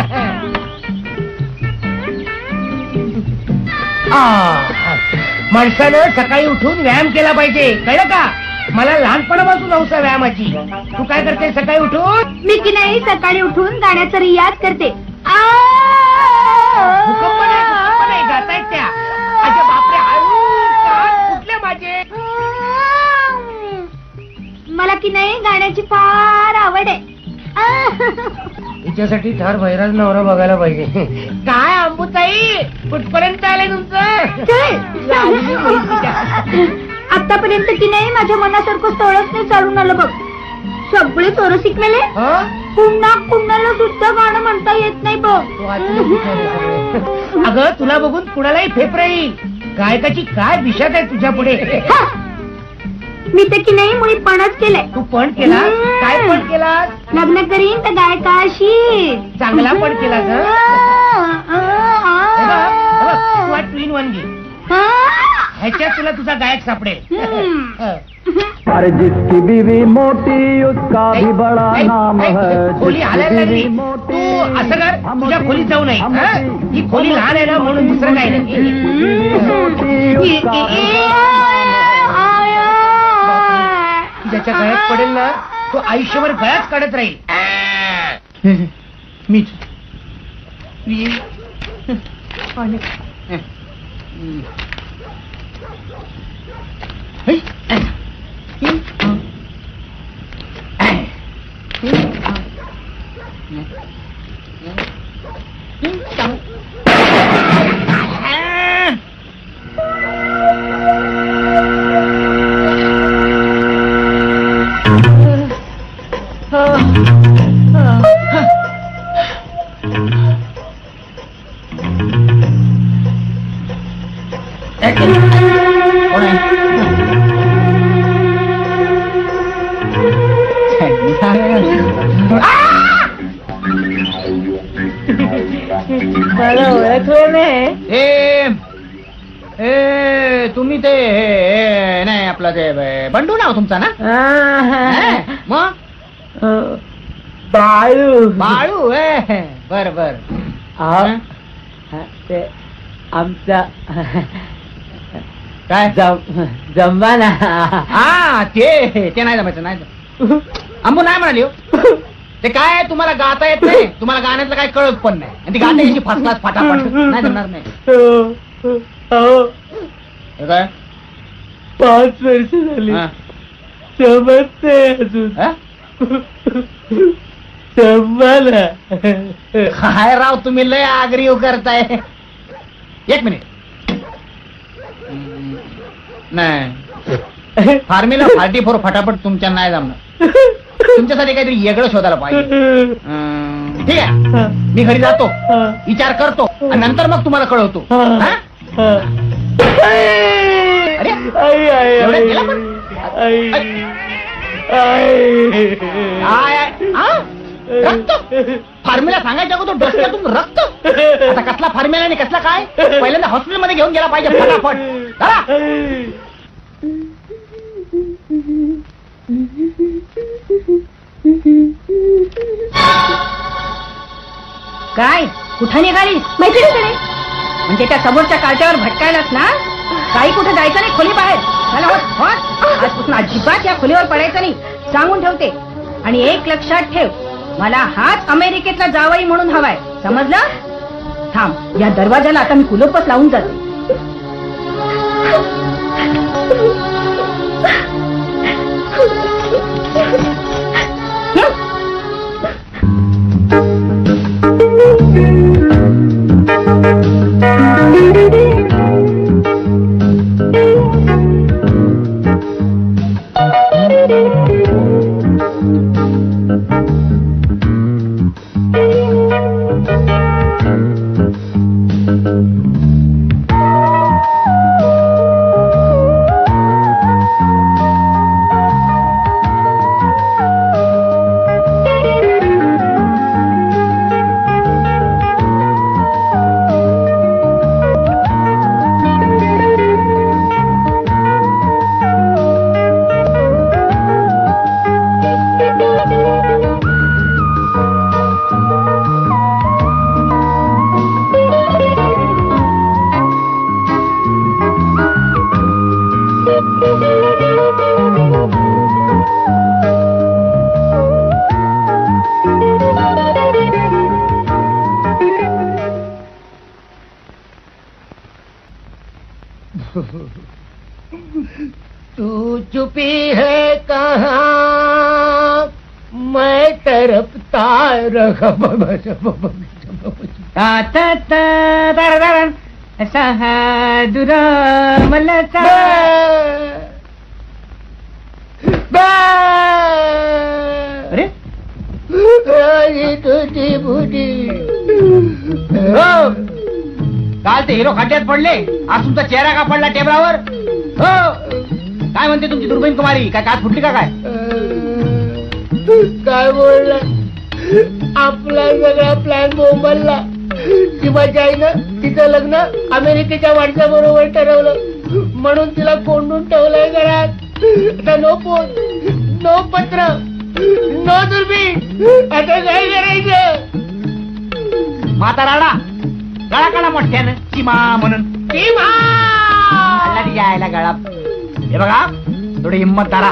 माणसानं सकाळी उठून व्यायाम केला पाहिजे, कळलं का? मला लहानपणापासून हौसा व्यायामाची. तू काय करते सकाळी उठून? मी की नाही सकाळी उठून गाण्याचा रियाज करते. भूकंप नाही गातायत त्या. अच्छा बापरे, हळू कान कुठले माझे. मला की नाही गाण्याची फार आवड आहे. तिच्यासाठी थार भैराज नवरा बघायला पाहिजे. काय अंबुताई कुठपर्यंत आलंय तुमचं? आतापर्यंत की नाही माझ्या मनासारखं स्थळच नाही चालून आलं बघ. सगळे चोर शिकलेले, पुन्हा कुणाला सुद्धा गाणं म्हणता येत नाही बघ. अगं तुला बघून कुणालाही फेफर येईल. गायकाची काय विषाद आहे तुझ्या पुढे. मी तर की नाही मुळी पणच केलंय. तू पण केला? काय पण केला? लग्न करीन तर गायकाशी. चांगला पण केला ग. तू ट्विन वन घे, ह्याच्यात तुला तुझा गायक सापडेल. अरे जिसकी बीवी मोटी उसका भी बड़ा नाम है. खोली हालायला लागली. तू असं कर, तुझ्या खोलीत जाऊ नये. ही खोली लहान आहे ना म्हणून दुसरं काय नाही. ज्याच्या गळ्यात पडेल ना तो आयुष्यभर गळ्यात काढत राहील. मीच तुम्ही ते नाही आपलं ते बंडू नाव तुमचं ना? मग बाळू बाळू. बर बर. ते आमचा काय जमवा ना. हा ते नाही जमायचं. नाही अंबू नाही म्हणाली हो. ते काय तुम्हाला गाता येत नाही, तुम्हाला गाण्यातलं काय कळत पण नाही, आणि ती गाता यायची फर्स्ट क्लास फाटाफाट नाही जमणार नाही. हे काय 5 वर्ष झाली समजते अजून. जमवाला काय राव तुम्ही लय आग्रीव करताय. एक मिनिट. नाही फार्म्युला 44 फटाफट तुमच्या नाही जमणार. तुमच्यासाठी काहीतरी वेगळं शोधायला पाहिजे. ठीक आहे, मी घरी जातो, विचार करतो आणि नंतर मग तुम्हाला कळवतो. अरे एवढं केलं पण? रक्त फॉर्म्युला सांगायच्या अगोदर डोक्यातून रक्त. आता कसला फॉर्म्युला आणि कसला काय, पहिल्यांदा हॉस्पिटलमध्ये घेऊन गेला पाहिजे फटाफट. चला. काय कुठं निघालीस? मैत्रिणीकडे. म्हणजे त्या समोरच्या काट्यावर भटकायलाच ना? काही कुठे जायचं नाही, खोली बाहेर. चला होत. आजपासून अजिबात या खोलीवर पडायचं नाही, सांगून ठेवते. आणि एक लक्षात ठेव, मला हाच अमेरिकेतला जावई म्हणून हवाय, समजलं? थांब, या दरवाजाला आता मी कुलूपच लावून जाते. तू चुपी है कहाँ, मैं तरफता अरे तुझी बुधी. काल ते हिरो खड्ड्यात पडले, आज तुमचा चेहरा का पडला टेबलावर? हो, काय म्हणते तुमची दुर्बीन कुमारी? काय काच फुटली का काय? काय बोलला? आपला सगळा प्लॅन बोंबलला. ती माझ्या आईनं तिचं लग्न अमेरिकेच्या माणसाबरोबर ठरवलं, म्हणून तिला कोंडून ठेवलंय घरात. आता नो फोन, नो पत्र, नो दुर्बीण. आता काय करायचं? माता राडा गळा काढा मोठ्यानं, सीमा म्हणून. सीमा यायला गळा. हे बघा, थोडी हिंमत धरा.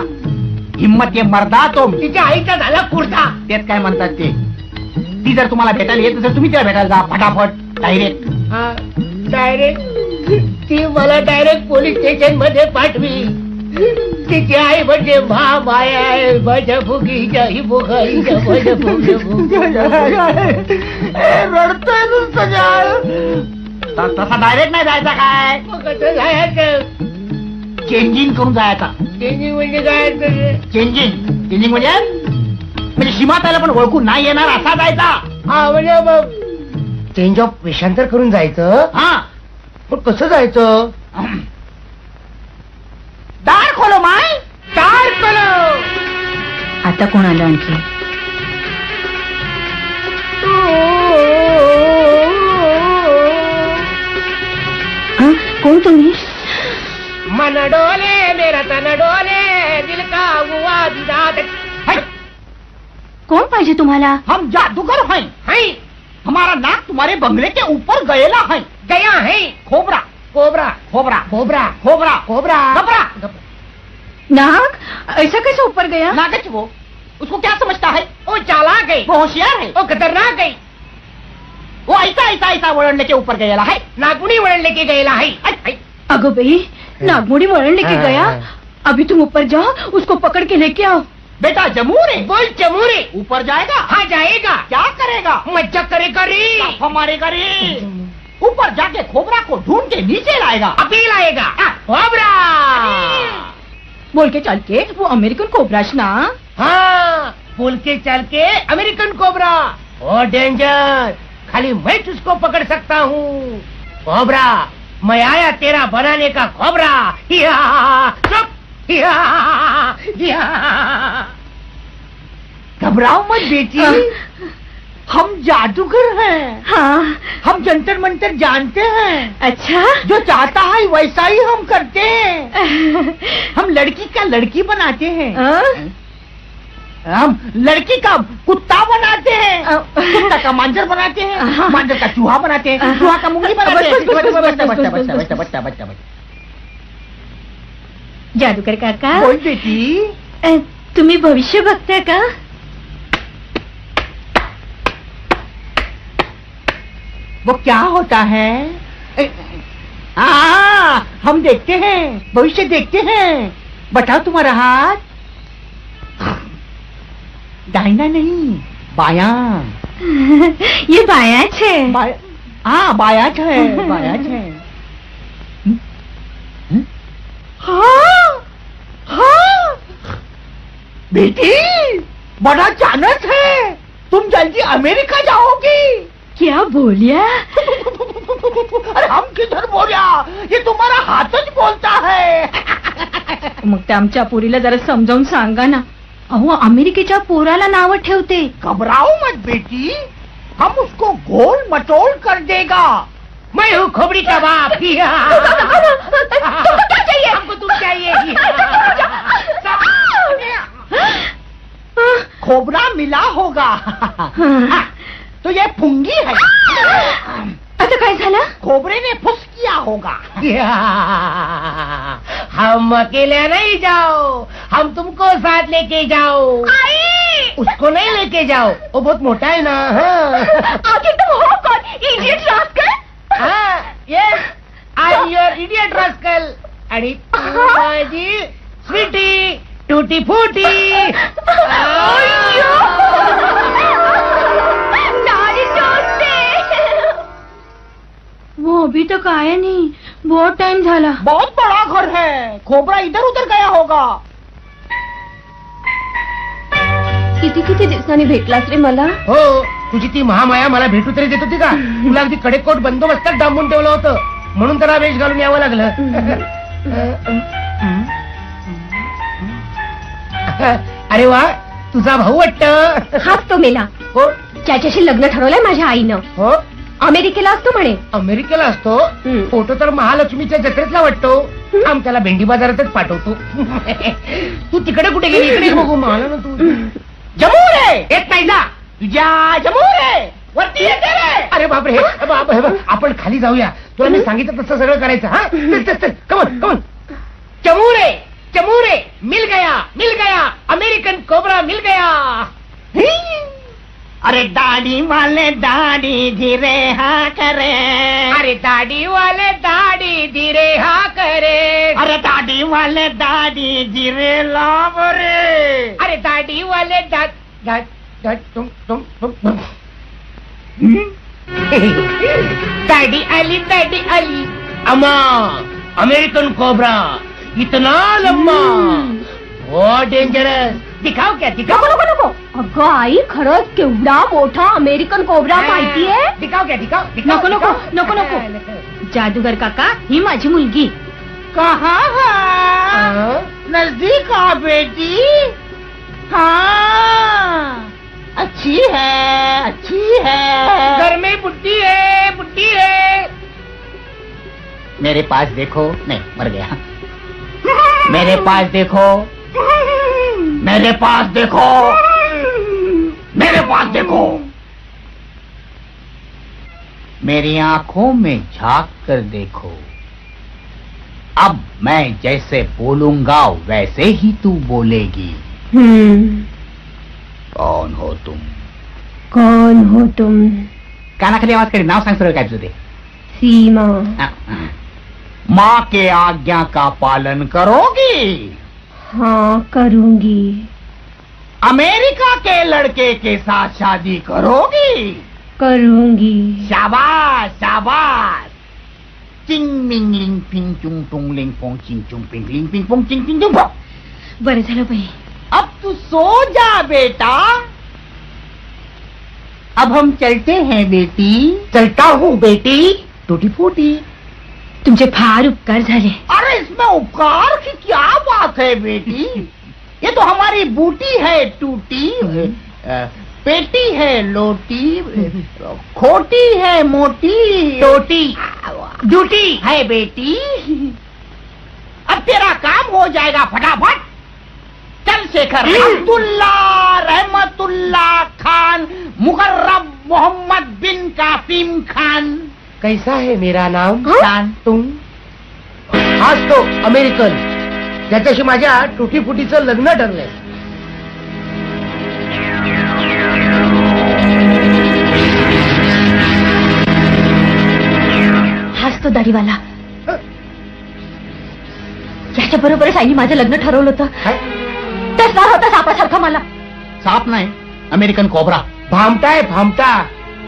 हिंमत ये मर्दा तो. तिच्या आईचा झाला कुर्ता. तेच काय म्हणतात ते. ती जर तुम्हाला भेटायला येत असेल, तुम्ही तिला भेटायला जा फटाफट, डायरेक्ट. डायरेक्ट? ती मला डायरेक्ट पोलीस स्टेशन मध्ये पाठवी. तिची आई म्हणजे माया आहे. माझ्या फुगीच्या ही फुगाईच्या माझ्या रडतोय तसा डायरेक्ट नाही जायचा. काय कसं जायचं? चेंजिंग करून जायचा. चेंजिंग म्हणजे काय? चेंजिंग म्हणजे सीमाताला पण ओळखून नाही येणार असा जायचा. हा, म्हणजे मग चेंज ऑफ वेशांतर करून जायचं. हा, पण कसं जायचं? दार खोलो माय, दार खोलो. आता कोण आलं आणखी? कोण तुम्ही? मन डोले मेरा तन डोले, दिल का हुआ दीदार. कोण पाहिजे तुम्हाला? हम जादूगर हैं. है हमारा नाक तुम्हारे बंगले के ऊपर गएला है. गया है. खोबरा कोबरा खोबरा कोबरा खोबरा कोबरा. घबरा. नाक ऐसा कैसे ऊपर गया? नागच वो, उसको क्या समझता है? वो चालाक गई, वो होशियार है, वो खतरनाक गई. वो ऐसा ऐसा ऐसा वळण लेके ऊपर गएला है. नागपुड़ी वळण लेके गएला है. अगो भाई, नागमोड़ी वळण लेके गया. अभी तुम ऊपर जाओ, उसको पकड़ के लेके आओ. बेटा जमूर है. बोल चमूरे. ऊपर जाएगा. हाँ जाएगा. क्या करेगा? मज्जा करेगा रे. हमारेगा रे. ऊपर जाके खोबरा को ढूंढ के नीचे लाएगा. अपील आएगा. खोबरा बोल के चल के वो अमेरिकन कोबराश ना. हाँ, बोल के चल के अमेरिकन कोबरा. ओ डेंजर, खाली मैं तुझको पकड़ सकता हूँ. कोबरा, मैं आया तेरा बनाने का कोबरा. चुप. घबराओ मत बेटी, हम जादूगर हैं. हाँ. हम जंतर मंतर जानते हैं. अच्छा, जो चाहता है वैसा ही हम करते हैं. हम लड़की का लड़की बनाते हैं. हम लड़की का कुत्ता बनाते हैं, कुत्ता का मांजर बनाते हैं, मांजर का चूहा बनाते हैं, चूहा का मुंगी बनाते हैं। बच्चा बच्चा बच्चा जादूगर काका, बोल बेटी, तुम्ही भविष्य बघताय का? वो क्या होता है? हम देखते हैं, भविष्य देखते हैं। बताओ तुम्हारा हाथ। दाहिना नहीं, बायां। ये बायाच है। बायाच है, बायाच है। हाँ, बेटी बड़ा चाणक्य है, तुम जल्दी अमेरिका जाओगी। क्या बोलिया? अरे हम किधर बोल्या, ये तुम्हारा हाथच बोलता है। मग ते आमच्या पोरीला जरा समजावून सांगा ना. अहो, अमेरिकेच्या पोराला नाव ठेवते. घबराओ मत बेटी, हम उसको गोल मटोल कर देगा। मैं हूँ खोपड़ी का बाप। तुमको क्या चाहिए? हमको तुम चाहिए। खोबरा मिला होगा। तो ये फुंगी है। आता काय झालं? खोबरे ने फुस किया होगा। हम अकेले नहीं जाओ, हम तुमको साथ लेके जाओ। उसको नहीं लेके जाओ, वो बहुत मोटा है ना। आखिर तुम हो कौन? Idiot rascal? Yes, I am your idiot rascal. आणि तू माझी स्वीटी टूटी फूटी। वो अभी तक आया नहीं, बहुत टाइम झाला। बहुत बड़ा घर है, खोबरा इधर उधर गया होगा। किती किती दिवसांनी भेटलास रे मला? हो, तुझी ती महामाया मला भेटू तरी देत होती का? तुला अगदी कडेकोट बंदोबस्तात डांबून ठेवलं होतं, म्हणून त्याला वेश घालून यावं लागलं. अरे वा, तुझा भाऊ वाटतं. हाच तो मेला. हो, त्याच्याशी लग्न ठरवलंय माझ्या आईनं. हो, अमेरिकेला असतो म्हणे. अमेरिकेला असतो. फोटो तर महालक्ष्मीच्या जत्रेतला वाटतो. आम त्याला भेंडी बाजारातच पाठवतो. तू तिकडे कुठे गेली? इकडे बघू. मला ना तू जमूर आहे. येत नाही जा. तुझ्या जमूर आहे, वरती येते रे. अरे बापरे, आपण खाली जाऊया. तुला मी सांगितलं तसं सगळं करायचं. हा, चल कमन कमन. चमूरे चमूरे, मिल गया अमेरिकन कोबरा मिल गया. अरे दाढ़ी वाले दाढ़ी धीरे हाँ करे. अरे दाढ़ी वाले दाढ़ी धीरे हाँ करे. अरे दाढ़ी वाले दाढ़ी धीरे लाभ रे. अरे दाढ़ी वाले तुम दाढ़ी आली अम्मा. अमेरिकन कोबरा इतना लंबा, बहुत डेंजरस. दिखाओ क्या? दिखाओ. नको. अगं आई, खरंच केवढा मोठा अमेरिकन कोबरा माहितीये? दिखाओ क्या? दिखाओ. नको. जादूगर काका, ही माझी मुलगी. कहाँ है? नजदीक आ बेटी. हाँ, अच्छी है. घर में बुड्ढी है. मेरे पास देखो. नहीं, मर गया. मेरे पास देखो. मेरी आंखों में झांक कर देखो. अब मैं जैसे बोलूंगा वैसे ही तू बोलेगी. कौन हो तुम? कानाखाली आवाज करे. नाव सांग सरळ. काय तुझं ते? सीमा. माँ के आज्ञा का पालन करोगी? हाँ, करूंगी. अमेरिका के लड़के के साथ शादी करोगी? करूंगी. शाबाश. चिंग मिंग लिंग पिंग चुंग टुंग लिंग पोंग चिंग चुंग पिंग लिंग पिंग पोंग चिंग चिंग चुंग. बरं झालं बाई. अब तू सो जा बेटा. अब हम चलते हैं बेटी. चलता हूँ बेटी. टूटी फूटी. तुमचे फार उपकार झाले. अरे इसमें उपकार की क्या बात है बेटी. ये तो हमारी बूटी है टूटी. पेटी है लोटी, खोटी है मोटी, टोटी ड्यूटी है बेटी. अब तेरा काम हो जाएगा फटाफट. चल शेखर. अब्दुल्ला रहमतुल्ला खान मुकर्रम मोहम्मद बिन कासिम खान. कैसा है मेरा नाम? खान. तुम हाच तो अमेरिकन ज्याच्याशी माझ्या टुटीफुटीचं लग्न ठरलंय. हाच तो दाढीवाला. याच्या बरोबरच आईने माझं लग्न ठरवलं होतं. तसा होता सापासारखा मला. साप नाही, अमेरिकन कोबरा. भामटा भामटा.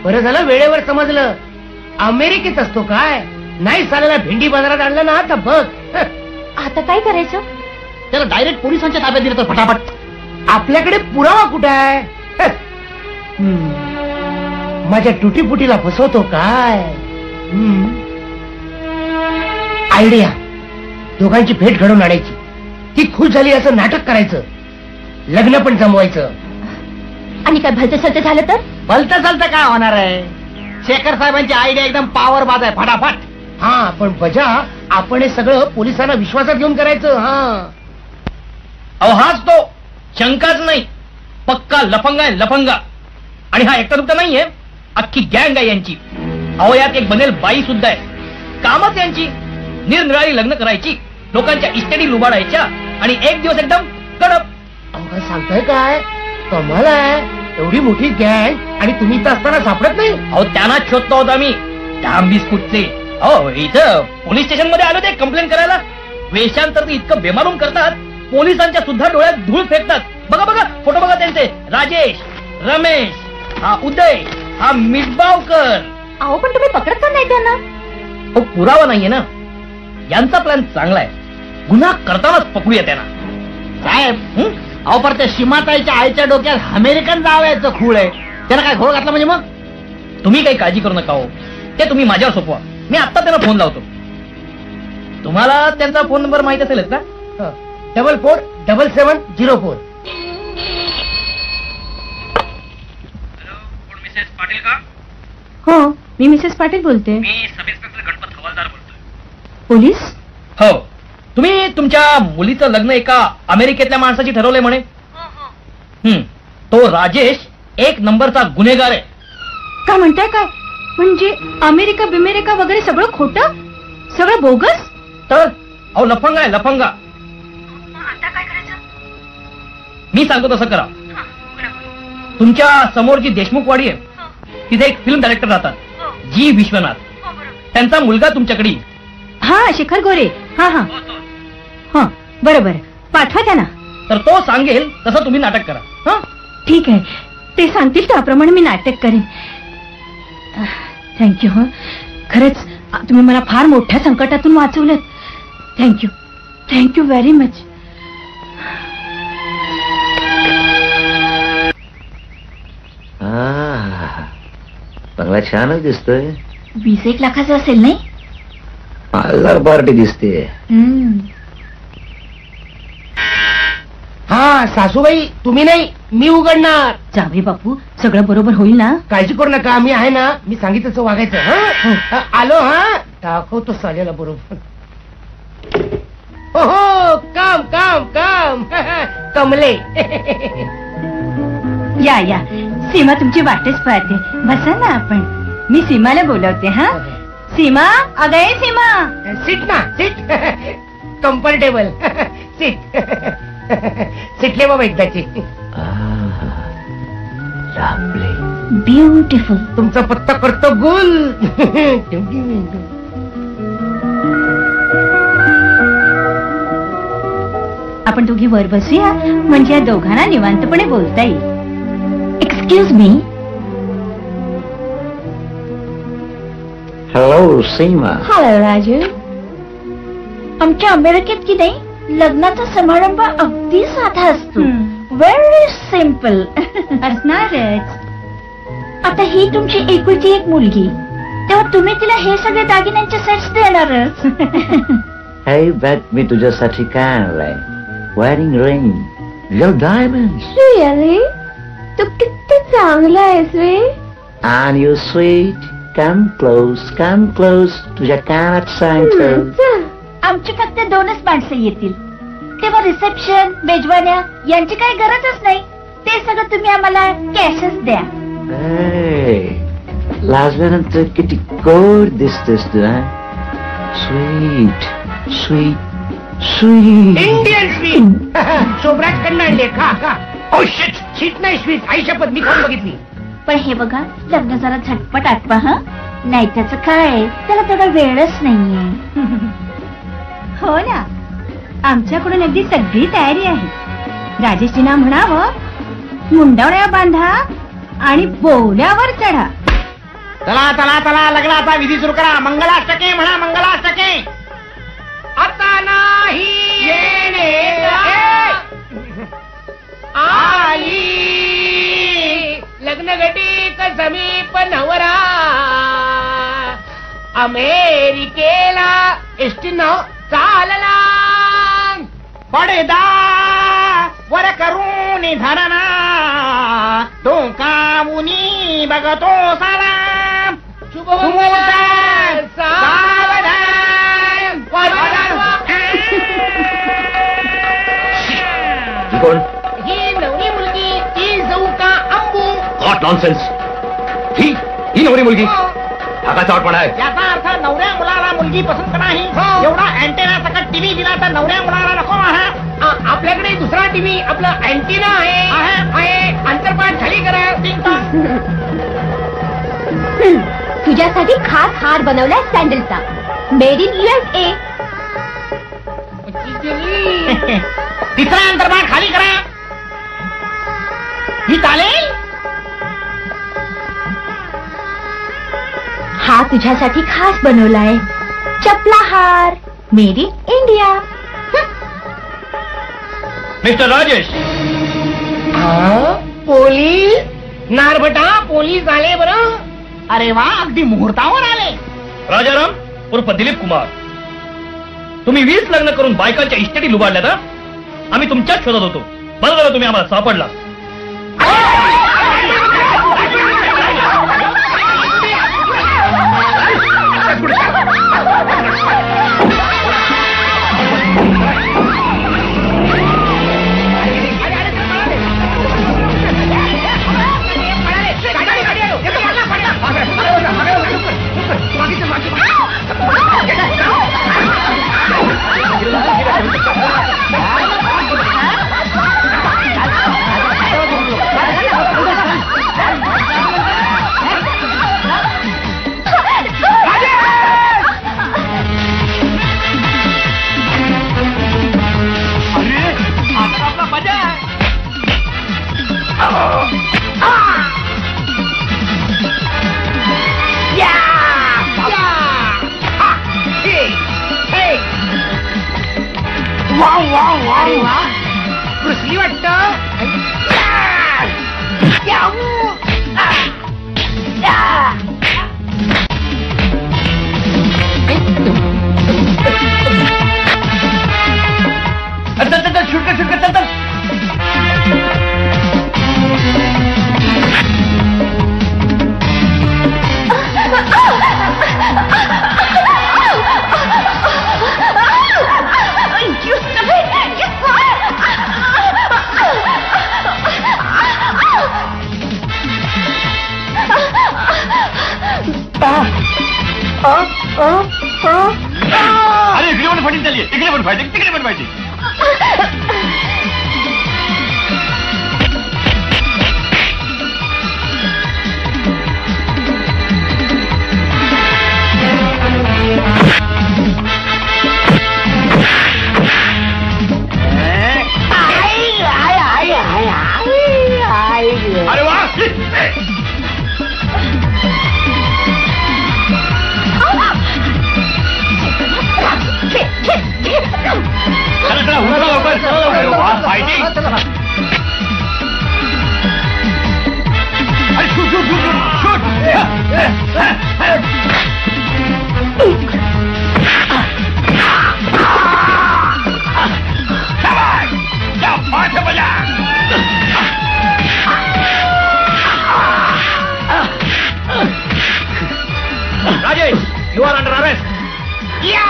बरं झालं वेळेवर समजलं. अमेरिकेत असतो काय? नाही साल्याला भेंडी बाजारात आणलं ना तर बघ. आता काय करायचं? त्याला डायरेक्ट पोलिसांच्या ताब्यात दिलं तर फटाफट. आपल्याकडे पुरावा कुठं आहे? माझ्या टुटीफुटीला फसवतो काय? आयडिया. दोघांची भेट घडवून आणायची. ती खुश झाली असं नाटक करायचं. लग्न पण जमवायचं. आणि काय भलतं सलतं झालं तर? भलतं चालतं काय होणार आहे? शेखर साहेबांची आयडिया एकदम पॉवर बाज आहे. फटाफट. हा पण बजा आपण हे सगळं पोलिसांना विश्वासात घेऊन करायचं. हा अहो हाच तो, शंकाच नाही. पक्का लफंगा आहे, लफंगा. आणि हा एकटा दुकटा नाहीये, अख्खी गँग आहे यांची. अहो यात एक बनेल बाई सुद्धा आहे. कामच यांची निरनिराळी लग्न करायची, लोकांच्या इस्टेटी लुबाडायच्या आणि एक दिवस एकदम कडप. अहो काय सांगताय काय? कमाल आहे. एवढी मोठी गँग आणि तुम्ही इथं असताना सापडत नाही? अहो त्यांना शोधतो होता मी, डाम बिस्कुटचे. अहो इथं पोलीस स्टेशन मध्ये आलो ते कंप्लेंट करायला. वेषांतर इतकं बेमालूम करतात, पोलिसांच्या सुद्धा डोळ्यात धूळ फेकतात. बघा बघा फोटो बघा त्यांचे. राजेश, रमेश, हा उदय, हा मिटबावकर. अहो पण तुम्ही पकडत का नाही त्यांना? अहो पुरावा नाहीये ना. यांचा प्लॅन चांगला आहे. गुन्हा करतानाच पकडूया त्यांना. साहेब, अहो पर त्या सीमाताईच्या आईच्या डोक्यात अमेरिकन जावयाचं खूळ आहे. त्याला काय घोळ घातला म्हणजे? मग तुम्ही काही काळजी करू नका हो. ते तुम्ही माझ्यावर सोपवा. मी आता त्यांना फोन लावतो. तुम्हाला त्यांचा फोन नंबर माहित असेलच ना? 447704. मिसेस पाटील का? हो, मी मिसेस पाटील बोलते. मी सब इन्स्पेक्टर गणपत हवालदार बोलतोय. पोलीस? हो. तुम्ही तुमच्या मुलीचं लग्न एका अमेरिकेतल्या माणसाची ठरवलंय म्हणे. तो राजेश एक नंबरचा गुन्हेगार आहे. काय म्हणताय काय? म्हणजे अमेरिका बिमेरिका वगैरे सगळं खोटं, सगळं बोगस? तर अहो लफंगा आहे, लफंगा. आता काय करायचं? मी सांगतो तसं करा. तुमच्या समोर जी देशमुखवाडी आहे तिथे एक फिल्म डायरेक्टर राहतात, जी विश्वनाथ. त्यांचा मुलगा तुमच्याकडे. हा शेखर गोरे. हा हा हा बरोबर. पाठवा त्यांना. तर तो सांगेल तसं तुम्ही नाटक करा. हा ठीक आहे. ते सांगतील त्याप्रमाणे मी नाटक करेन. थँक्यू. हो खरंच तुम्ही मला फार मोठ्या संकटातून वाचवलं. थँक्यू. Thank you very much. बंगला छानच दिसतोय. 20-1 लाखाचं असेल नाही? हजार पार्टी दिसते. हा सासूबाई तुम्ही नाही, मी उघडणार. जावे बापू, सगळं बरोबर होईल ना? काळजी करू नका, मी आहे ना. मी सांगितलं तसं वागायचं. आलो. हा दाखवतो साल्याला बरोबर. हो काम काम काम. कमले. या या, सीमा तुमची वाटच पाहते. बसा ना आपण. मी सीमाला बोलवते. हा सीमा, अगं ये सीमा. सीट ना सीट. Comfortable seat. सिटले बाबा एकदाची. ब्युटिफुल. तुमचा पत्ता करतो गुल. आपण दोघी वर बसूया, म्हणजे या दोघांना निवांतपणे बोलता येईल. Excuse me. हॅलो सीमा. हॅलो राजू. आमच्या अमेरिकेत की नाही लग्नाचा समारंभ अगदी साधा असतो. व्हेरी सिम्पल असणारच. आता ही तुमची एकुलती एक मुलगी, तेव्हा तुम्ही तिला हे सगळे दागिन्यांचे सेट्स देणारच. हे बॅट मी तुझ्यासाठी काय आणलाय? Wedding ring, real diamonds. Really? तू किती चांगला आहेस रे. And you sweet, come close, तुझ्या कानात सांगतो. आमची फक्त 2च माणसं येतील. तेव्हा रिसेप्शन, मेजवान्या यांची काही गरजच नाही. ते सगळं तुम्ही आम्हाला कॅशच द्या. लाजल्यानंतर किती गोड दिसतेस तू. Sweet sweet sweet. Indian sweet. Sobraj कडनं आणले. खा खा. Oh shit. शिट नाही स्वीट. आई शपथ मी खाऊन बघितली. पण हे बघा, लग्न जरा झटपट आटवा हा. नाही त्याचं काय, त्याला तेवढा वेळच नाहीये. हो ना, आमच्याकडून अगदी सगळी तयारी आहे. राजेशजींना म्हणावं, मुंडावळ्या बांधा आणि बोल्यावर चढा. चला चला चला, लग्नाचा विधी सुरू करा. मंगलाष्टके म्हणा, मंगलाष्टके. आता नाही येणे आली लग्न घटिक समीप नवरा. अमेरिकेला एसटी न चालला. पडदा वर करून धरणा, डोकावुनी बघतो साला. शुभमंगल सावधान. कोण? ही नवरी मुलगी, ती जाऊ का अंबू. What nonsense. ही नवरी मुलगी हा काय चावटपणा आहे. याचा अर्थ नवऱ्या मुलाला मुलगी पसंत नाही. हो. एवढा अँटेना सकट टीव्ही दिला तर नवऱ्या मुलाला नको आहे. आपल्याकडे दुसरा टीव्ही, आपला अँटिना आहे. अंतरपाठ खाली करा. तुझ्यासाठी खास हार बनवलाय सँडलचा, मेड इन USA. तिसरा अंतर्भाग खाली करा. ही चालेल. हा तुझ्यासाठी खास बनवलाय चपला हार, made in India. Mister Rajesh. Police नारबटा, पोलीस आले बरं. अरे वा, अगदी मुहूर्तावर आले. राजाराम उर्फ दिलीप कुमार, तुम्ही 20 लग्न करून बायकांच्या इस्टेटी लुबाडल्या ना. आम्ही तुमच्याच शोधत होतो. बरं झालं तुम्ही आम्हाला सापडला. कृषी वाटत. अरे इकडे पण फायटिंग चालली आहे. इकडे पण फायटिंग, तिकडे पण फायटिंग. अरे वा. चला चला, उठा लवकर, चला लवकर. वा फायटिंग. अरे शूट शूट शूट शूट. क्या बात है बजा. Rajesh, you are under arrest. या.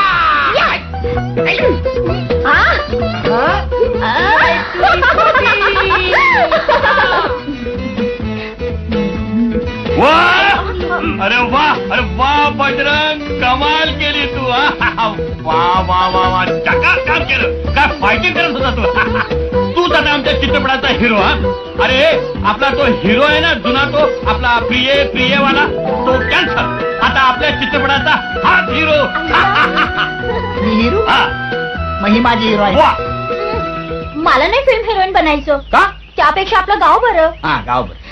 अरे वा, अरे वा बजरंग, कमाल केली तू. वा वा वा वा, चकाक काम केलं. काय फायटिंग करत होता तू. तूच आता आमच्या चित्रपटाचा हिरो. हा, अरे आपला तो हिरो आहे ना जुना, तो आपला प्रियवाला, तो कॅन्सर. आता आपल्या चित्रपटाचा हाच हिरो. हिरो? हा, मग ही माझी हिरो आहे. वा. मला नाही फिल्म हिरोईन बनायचं. का? त्यापेक्षा आपलं गाव बरं. हा, गाव बरं.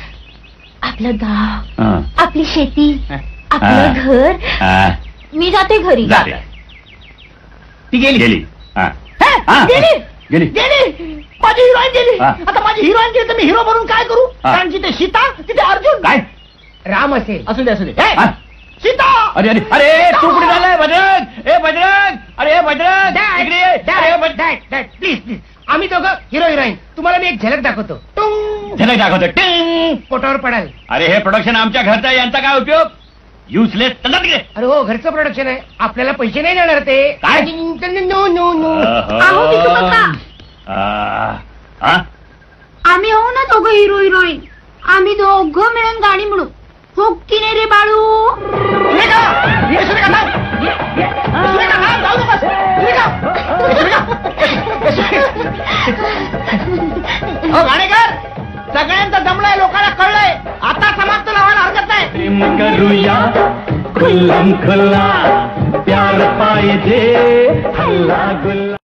आपलं गाव, हा. आपली शेती, हा. आपलं घर. हा. मी जाते घरी. जा रे. ती गेली. गेली. हा. हे? हा. गेली गेली. गेली. माझी हिरोईन गेली. हा. आता माझी हिरोईन गेली तर मी हिरो बनून काय करू? हा. कारण जिथे सीता तिथे अर्जुन. काय? राम असेल. असू दे असू दे. हे, हा. सीता. अरे अरे अरे, तू कुठे झालाय बजरंग? ए बजरंग, अरे बजरंग, इकडे ये. अरे प्लीज प्लीज, आम्ही दोघं हिरो हिरोईन. तुम्हाला मी एक झलक दाखवतो. टुंग, झलक दाखवतो. टिंग. पोटावर पडाल. अरे हे प्रोडक्शन आमच्या घरचं आहे, यांचा काय उपयोग? युजलेस. चला तिकडे. अरे हो, घरचं प्रोडक्शन आहे, आपल्याला पैसे नाही देणार ते. काय? No no no. अहो, विठू काका. हा? आम्ही होऊ ना दोघं हिरो हिरोईन. आम्ही दोघं मिळून गाणी म्हणू. हो की नाही रे बाळू? सुरेखा! ये सुरेखा थांब. सुरेखा थांब, जाऊ नकोस. सुरेखा! हो गाणेकर, सगळ्यांचं जमलंय, लोकांना कळलंय. आता समाप्त लावायला हरकत नाही. प्रेम करूया खुल्लम खुल्ला, प्यार पाहिजे हल्ला गुल्ला.